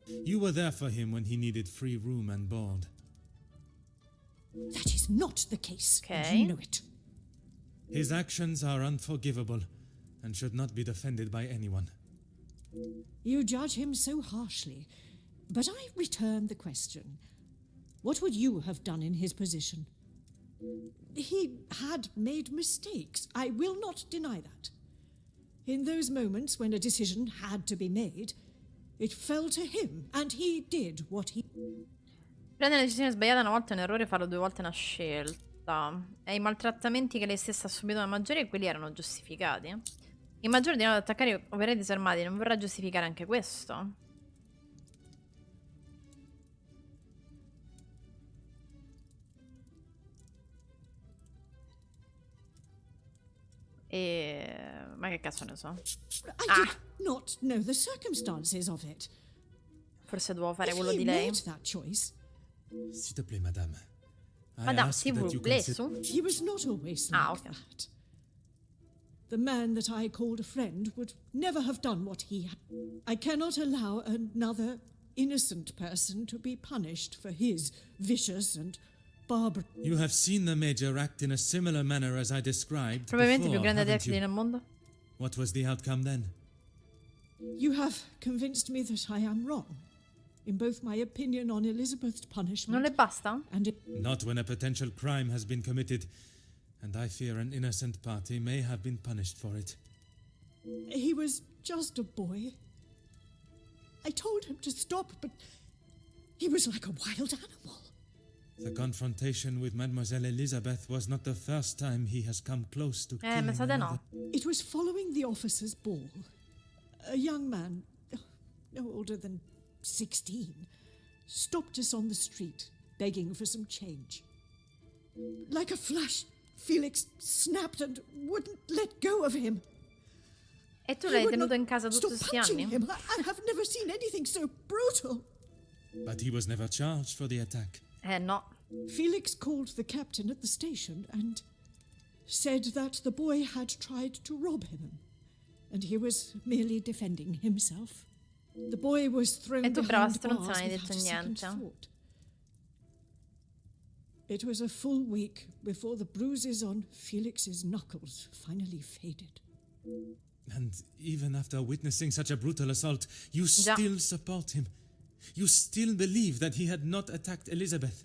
You were there for him when he needed free room and board. That is not the case, and Okay. you know it. His actions are unforgivable and should not be defended by anyone. You judge him so harshly, but I return the question. What would you have done in his position? He had made mistakes. I will not deny that. In those moments when a decision had to be made, it fell to him, and he did what he... Prendere una decisione sbagliata una volta è un errore, farlo 2 volte è una scelta. E i maltrattamenti che lei stessa ha subito da Maggiore, quelli erano giustificati. Il Maggiore di nuovo ad attaccare operai disarmati, non vorrà giustificare anche questo? Ma che cazzo ne so? I did not know the circumstances of it. Forse dovevo fare If quello he di lei. made that choice, S'il te plaît, madame. I Madame, ask s'il that vous you plaît, consider... su. he was not always like Okay. that. The man that I called a friend would never have done what he had. I cannot allow another innocent person to be punished for his vicious and barbarous... You have seen the Major act in a similar manner as I described Probabilmente il più before, grande haven't detective you? nel mondo. What was the outcome then? You have convinced me that I am wrong in both my opinion on Elizabeth's Non punishment le basta? and Not when a potential crime has been committed, and I fear an innocent party may have been punished for it. he was just a boy. I told him to stop, but he was like a wild animal. The confrontation with Mademoiselle Elizabeth was not the first time he has come close to killing mi sa di another. no. It was following the officers' ball. A young man, no older than 16, stopped us on the street, begging for some change. Like a flash, Felix snapped and wouldn't let go of him. E tu I l'hai would tenuto not in casa tutti stop questi punching anni? him. I have never seen anything so brutal. But he was never charged for the attack. No. Felix called the captain at the station and said that the boy had tried to rob him, and he was merely defending himself. The boy was thrown E tu, brava behind stronza, bars non hai without detto a second niente. thought. It was a full week before the bruises on Felix's knuckles finally faded. And even after witnessing such a brutal assault, you still support him. You still believe that he had not attacked Elizabeth.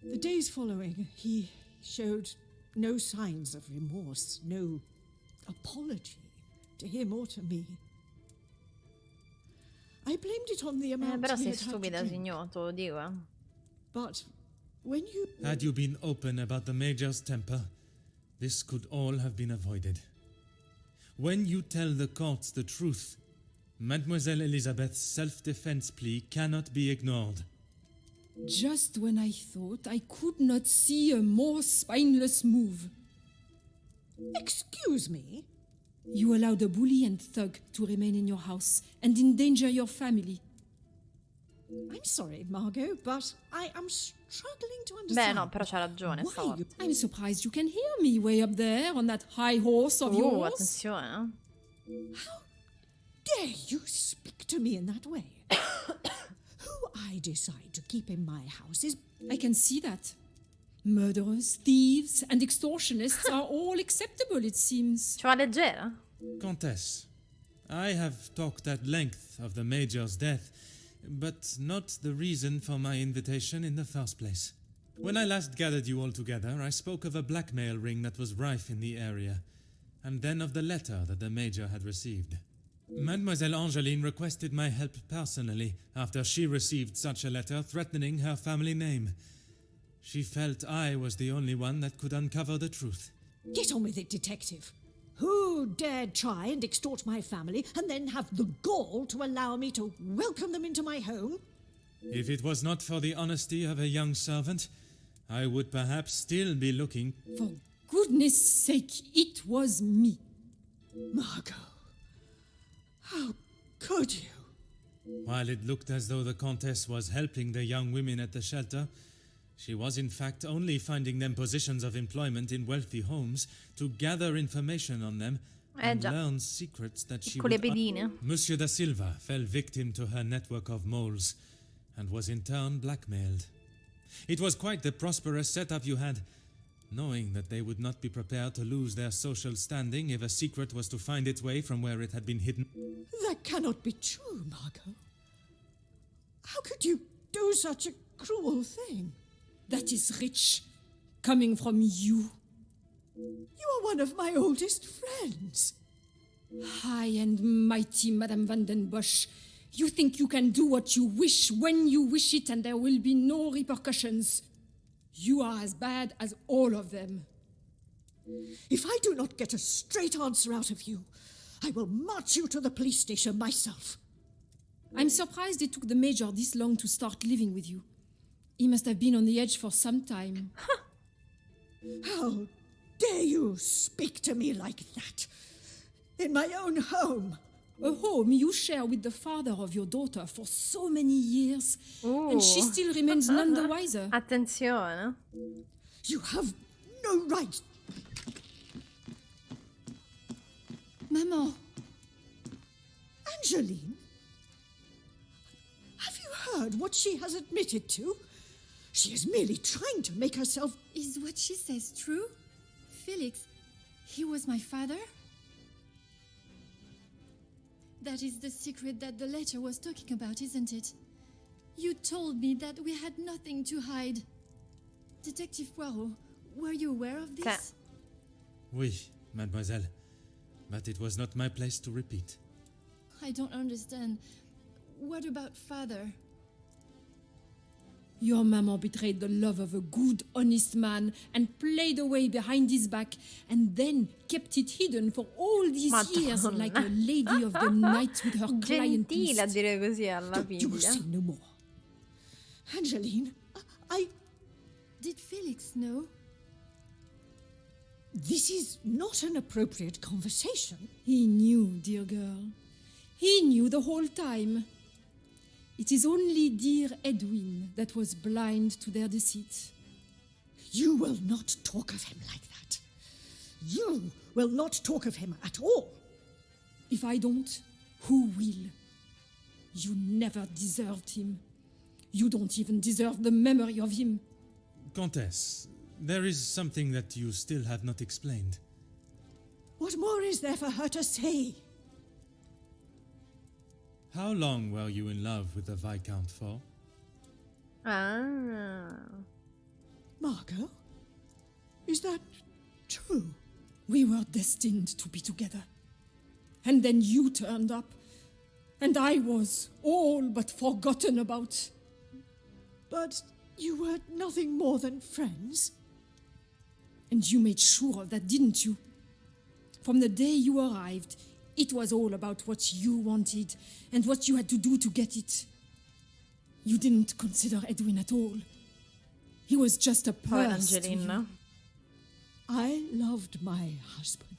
The days following, he showed no signs of remorse, no apology to him or to me. I blamed it on the amount Però he sei had had to stupida, drink. signor, te lo dico, eh. But when you... Had you been open about the Major's temper, this could all have been avoided. When you tell the courts the truth, Mademoiselle Elizabeth's self-defense plea cannot be ignored. Just when I thought I could not see a more spineless move. Excuse me? You allowed a bully and thug to remain in your house and endanger your family. I'm sorry, Margot, but I am struggling to Beh, understand. no, però c'ha ragione, why stavolta. you... I'm surprised you can hear me way up there on that high horse of yours. Attenzione, eh. How dare you speak to me in that way? Who I decide to keep in my house is... I can see that. Murderers, thieves, and extortionists are all acceptable, it seems. Ci va leggera? Countess, I have talked at length of the Major's death, but not the reason for my invitation in the first place. When I last gathered you all together, I spoke of a blackmail ring that was rife in the area, and then of the letter that the Major had received. Mademoiselle Angeline requested my help personally after she received such a letter threatening her family name. She felt I was the only one that could uncover the truth. Get on with it, detective. Who dared try and extort my family and then have the gall to allow me to welcome them into my home? If it was not for the honesty of a young servant, I would perhaps still be looking. For goodness sake, it was me. Margot, how could you? While it looked as though the Countess was helping the young women at the shelter, she was in fact only finding them positions of employment in wealthy homes to gather information on them and già. learned secrets that she Piccole would pedine. Monsieur da Silva fell victim to her network of moles and was in turn blackmailed. It was quite the prosperous setup you had, knowing that they would not be prepared to lose their social standing if a secret was to find its way from where it had been hidden. That cannot be true, Margot. How could you do such a cruel thing? That is rich, coming from you. You are one of my oldest friends. High and mighty, Madame van den Bosch. You think you can do what you wish when you wish it and there will be no repercussions. You are as bad as all of them. If I do not get a straight answer out of you, I will march you to the police station myself. I'm surprised it took the Major this long to start living with you. He must have been on the edge for some time. How dare you speak to me like that? In my own home. A home you share with the father of your daughter for so many years. And she still remains none the wiser. Attenzione. You have no right. Maman, Angeline? Have you heard what she has admitted to? She is merely trying to make herself... is what she says true? Felix, he was my father? That is the secret that the letter was talking about, isn't it? You told me that we had nothing to hide. Detective Poirot, were you aware of this? Oui, mademoiselle. But it was not my place to repeat. I don't understand. What about father? Your maman betrayed the love of a good, honest man and played away behind his back and then kept it hidden for all these years like a lady of the night with her client Gentile a list. dire così alla You will figlia. see no more. Angeline, I... Did Felix know? This is not an appropriate conversation. He knew, dear girl. He knew the whole time. It is only dear Edwin that was blind to their deceit. You will not talk of him like that. You will not talk of him at all. If I don't, who will? You never deserved him. You don't even deserve the memory of him. Countess, there is something that you still have not explained. What more is there for her to say? How long were you in love with the Viscount for? Ah. Margot? Is that true? We were destined to be together. And then you turned up. And I was all but forgotten about. But you were nothing more than friends. And you made sure of that, didn't you? From the day you arrived, it was all about what you wanted and what you had to do to get it. You didn't consider Edwin at all. He was just a Poi purse to Angelina. you. I loved my husband,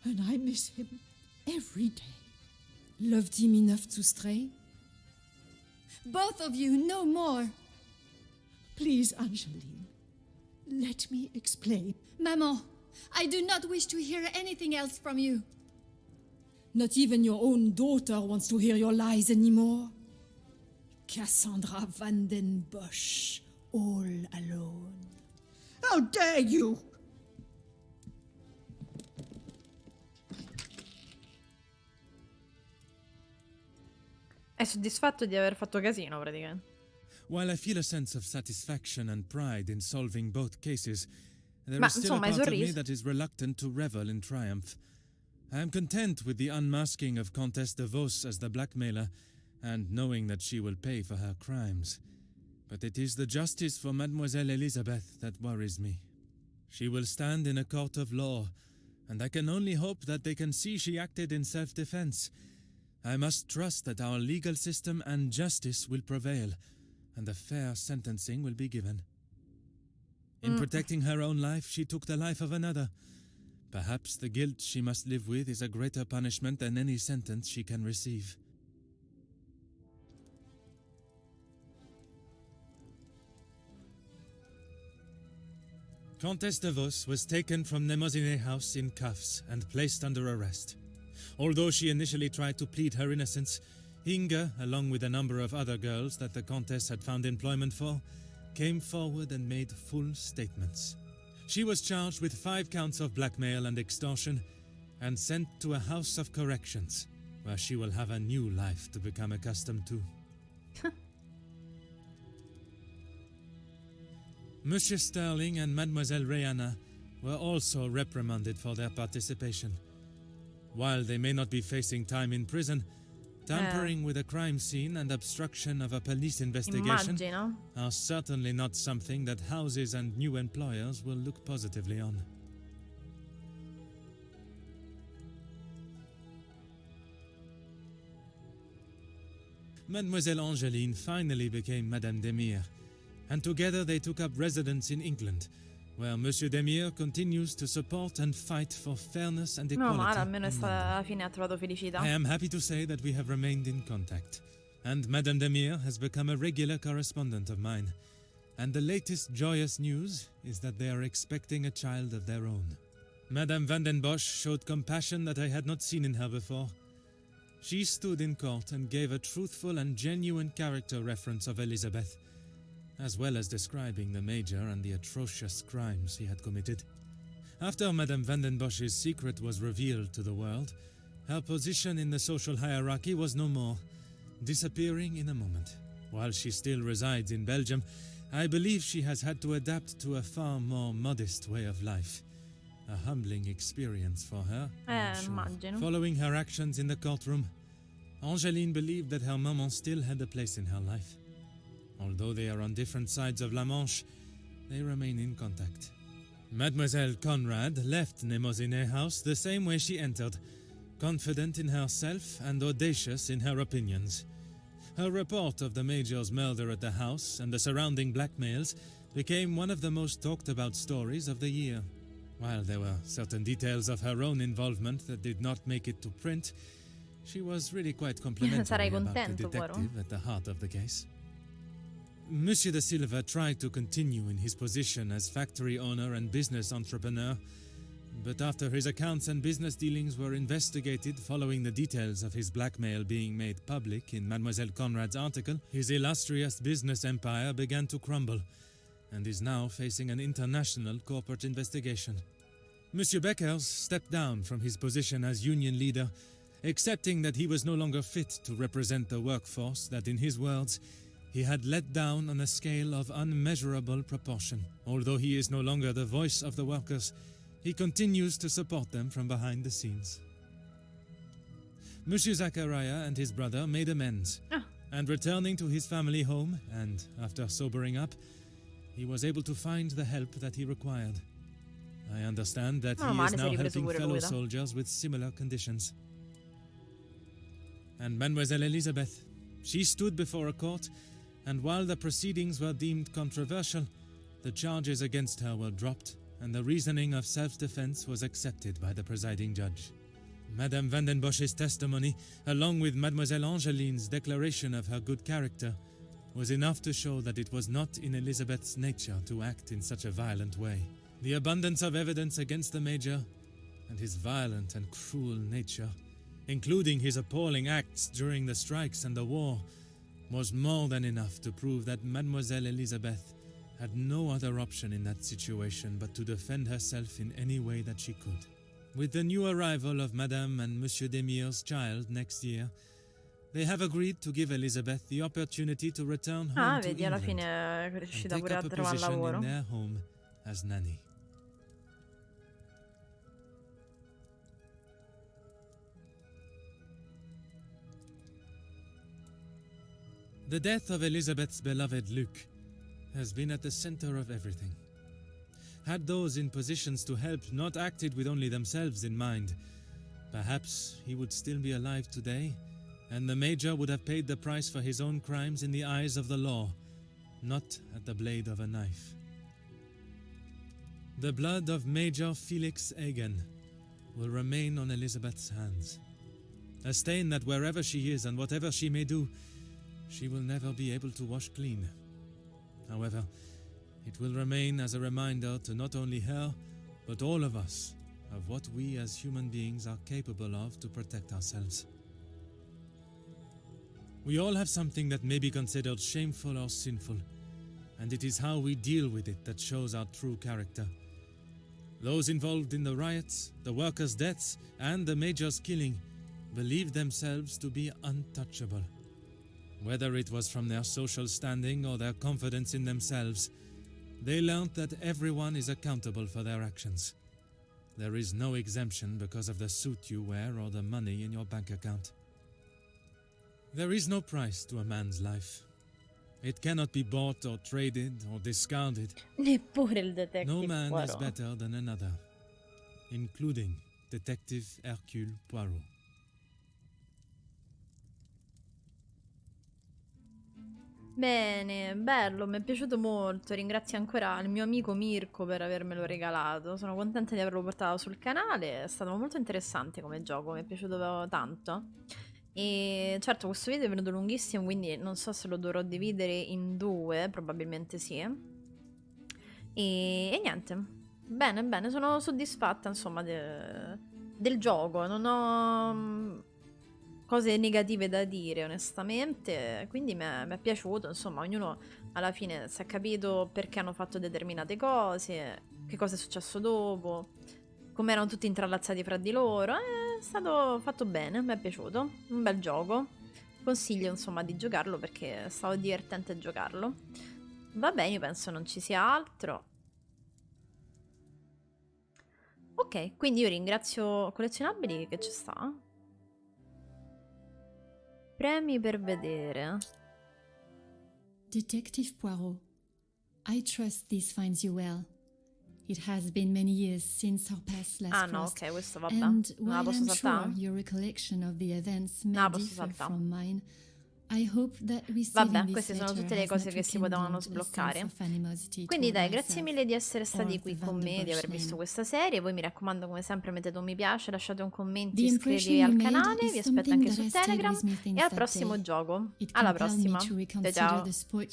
and I miss him every day. Loved him enough to stray? Both of you, no more. Please, Angeline, let me explain. Maman, I do not wish to hear anything else from you. Not even your own daughter wants to hear your lies anymore. Cassandra van den Bosch, all alone. How dare you! È soddisfatto di aver fatto casino, praticamente. While I feel a sense of satisfaction and pride in solving both cases, there Ma, is still insomma, a hai part of me sorriso. that is reluctant to revel in triumph. I am content with the unmasking of Comtesse de Vos as the blackmailer, and knowing that she will pay for her crimes. But it is the justice for Mademoiselle Elizabeth that worries me. She will stand in a court of law, and I can only hope that they can see she acted in self-defense. I must trust that our legal system and justice will prevail, and a fair sentencing will be given. In protecting her own life, she took the life of another. Perhaps the guilt she must live with is a greater punishment than any sentence she can receive. Countess de Vos was taken from Nemosine House in cuffs and placed under arrest. Although she initially tried to plead her innocence, Inga, along with a number of other girls that the Countess had found employment for, came forward and made full statements. She was charged with 5 counts of blackmail and extortion and sent to a house of corrections, where she will have a new life to become accustomed to. Monsieur Sterling and Mademoiselle Rihanna were also reprimanded for their participation. While they may not be facing time in prison, tampering with a crime scene and obstruction of a police investigation Immagino. are certainly not something that houses and new employers will look positively on. Mademoiselle Angeline finally became Madame Demire, and together they took up residence in England, where Monsieur Demire continues to support and fight for fairness and No, equality. ma almeno in alla fine ha trovato felicità. I am happy to say that we have remained in contact, and Madame Demire has become a regular correspondent of mine. And the latest joyous news is that they are expecting a child of their own. Madame Van den Bosch showed compassion that I had not seen in her before. She stood in court and gave a truthful and genuine character reference of Elizabeth, as well as describing the Major and the atrocious crimes he had committed. After Madame Van den Bosch's secret was revealed to the world, her position in the social hierarchy was no more, disappearing in a moment. While she still resides in Belgium, I believe she has had to adapt to a far more modest way of life. A humbling experience for her, I'm sure. Immagino. Following her actions in the courtroom, Angeline believed that her maman still had a place in her life. Although they are on different sides of La Manche, they remain in contact. Mademoiselle Conrad left Nemosine House the same way she entered, confident in herself and audacious in her opinions. Her report of the Major's murder at the house and the surrounding blackmails became one of the most talked about stories of the year. While there were certain details of her own involvement that did not make it to print, she was really quite complimentary Sarai about the contento, detective Poirot. at the heart of the case. Monsieur de Silva tried to continue in his position as factory owner and business entrepreneur, but after his accounts and business dealings were investigated following the details of his blackmail being made public in Mademoiselle Conrad's article, his illustrious business empire began to crumble and is now facing an international corporate investigation. Monsieur Beckers stepped down from his position as union leader, accepting that he was no longer fit to represent the workforce that, in his words, he had let down on a scale of unmeasurable proportion. Although he is no longer the voice of the workers, he continues to support them from behind the scenes. Monsieur Zachariah and his brother made amends, and returning to his family home, and after sobering up, he was able to find the help that he required. I understand that he is now helping fellow soldiers with similar conditions. And Mademoiselle Elizabeth, she stood before a court, and while the proceedings were deemed controversial, the charges against her were dropped, and the reasoning of self-defense was accepted by the presiding judge. Madame Van den Bosch's testimony, along with Mademoiselle Angeline's declaration of her good character, was enough to show that it was not in Elizabeth's nature to act in such a violent way. The abundance of evidence against the Major, and his violent and cruel nature, including his appalling acts during the strikes and the war, was more than enough to prove that Mademoiselle Elizabeth had no other option in that situation but to defend herself in any way that she could. With the new arrival of Madame and Monsieur Demire's child next year, they have agreed to give Elizabeth the opportunity to return home to vedi, alla England fine è and riuscita take pure a up a trovare position in lavoro. their home as nanny. The death of Elizabeth's beloved Luc has been at the center of everything. Had those in positions to help not acted with only themselves in mind, perhaps he would still be alive today, and the Major would have paid the price for his own crimes in the eyes of the law, not at the blade of a knife. The blood of Major Felix Egan will remain on Elizabeth's hands, a stain that wherever she is and whatever she may do, she will never be able to wash clean. However, It will remain as a reminder to not only her, but all of us, of what we as human beings are capable of to protect ourselves. We all have something that may be considered shameful or sinful, and it is how we deal with it that shows our true character. Those involved in the riots, the workers' deaths, and the major's killing believed themselves to be untouchable. Whether it was from their social standing or their confidence in themselves, they learned that everyone is accountable for their actions. There is no exemption because of the suit you wear or the money in your bank account. There is no price to a man's life. It cannot be bought or traded or discarded. Neppure il detective No man Poirot. is better than another, including Detective Hercule Poirot. Bene, bello, mi è piaciuto molto. Ringrazio ancora il mio amico Mirko per avermelo regalato. Sono contenta di averlo portato sul canale. È stato molto interessante come gioco, mi è piaciuto tanto. E certo, questo video è venuto lunghissimo, quindi non so se lo dovrò dividere in due, probabilmente sì. E niente, bene, sono soddisfatta insomma del gioco. Non ho cose negative da dire onestamente, quindi mi è piaciuto, insomma, ognuno alla fine si è capito perché hanno fatto determinate cose, che cosa è successo dopo, come erano tutti intrallazzati fra di loro. È stato fatto bene, mi è piaciuto, un bel gioco, consiglio insomma di giocarlo perché è stato divertente giocarlo. Va bene, io penso non ci sia altro. Ok, quindi io ringrazio collezionabili che ci sta. Premi per vedere. Detective Poirot, I trust this finds you well. It has been many years since our paths last Ah no, crossed, ok, questo vabbè. and Non la while posso I'm sure saltare? your recollection of the events may No, posso differ saltare. from mine, I hope that receiving Vabbè, this queste sono letter tutte le has cose not che si potevano rekindled a sbloccare. sense of animosity Quindi toward dai, grazie myself mille di essere stati or qui the con me, di aver Vanderbush visto name. questa serie. Voi mi raccomando come sempre mettete un mi piace, lasciate un commento, The impression iscrivetevi you al made canale, is vi aspetto something anche that su has stayed Telegram with me e since al that prossimo day. gioco. It Alla compelled me prossima. to Ciao reconsider ciao. the sport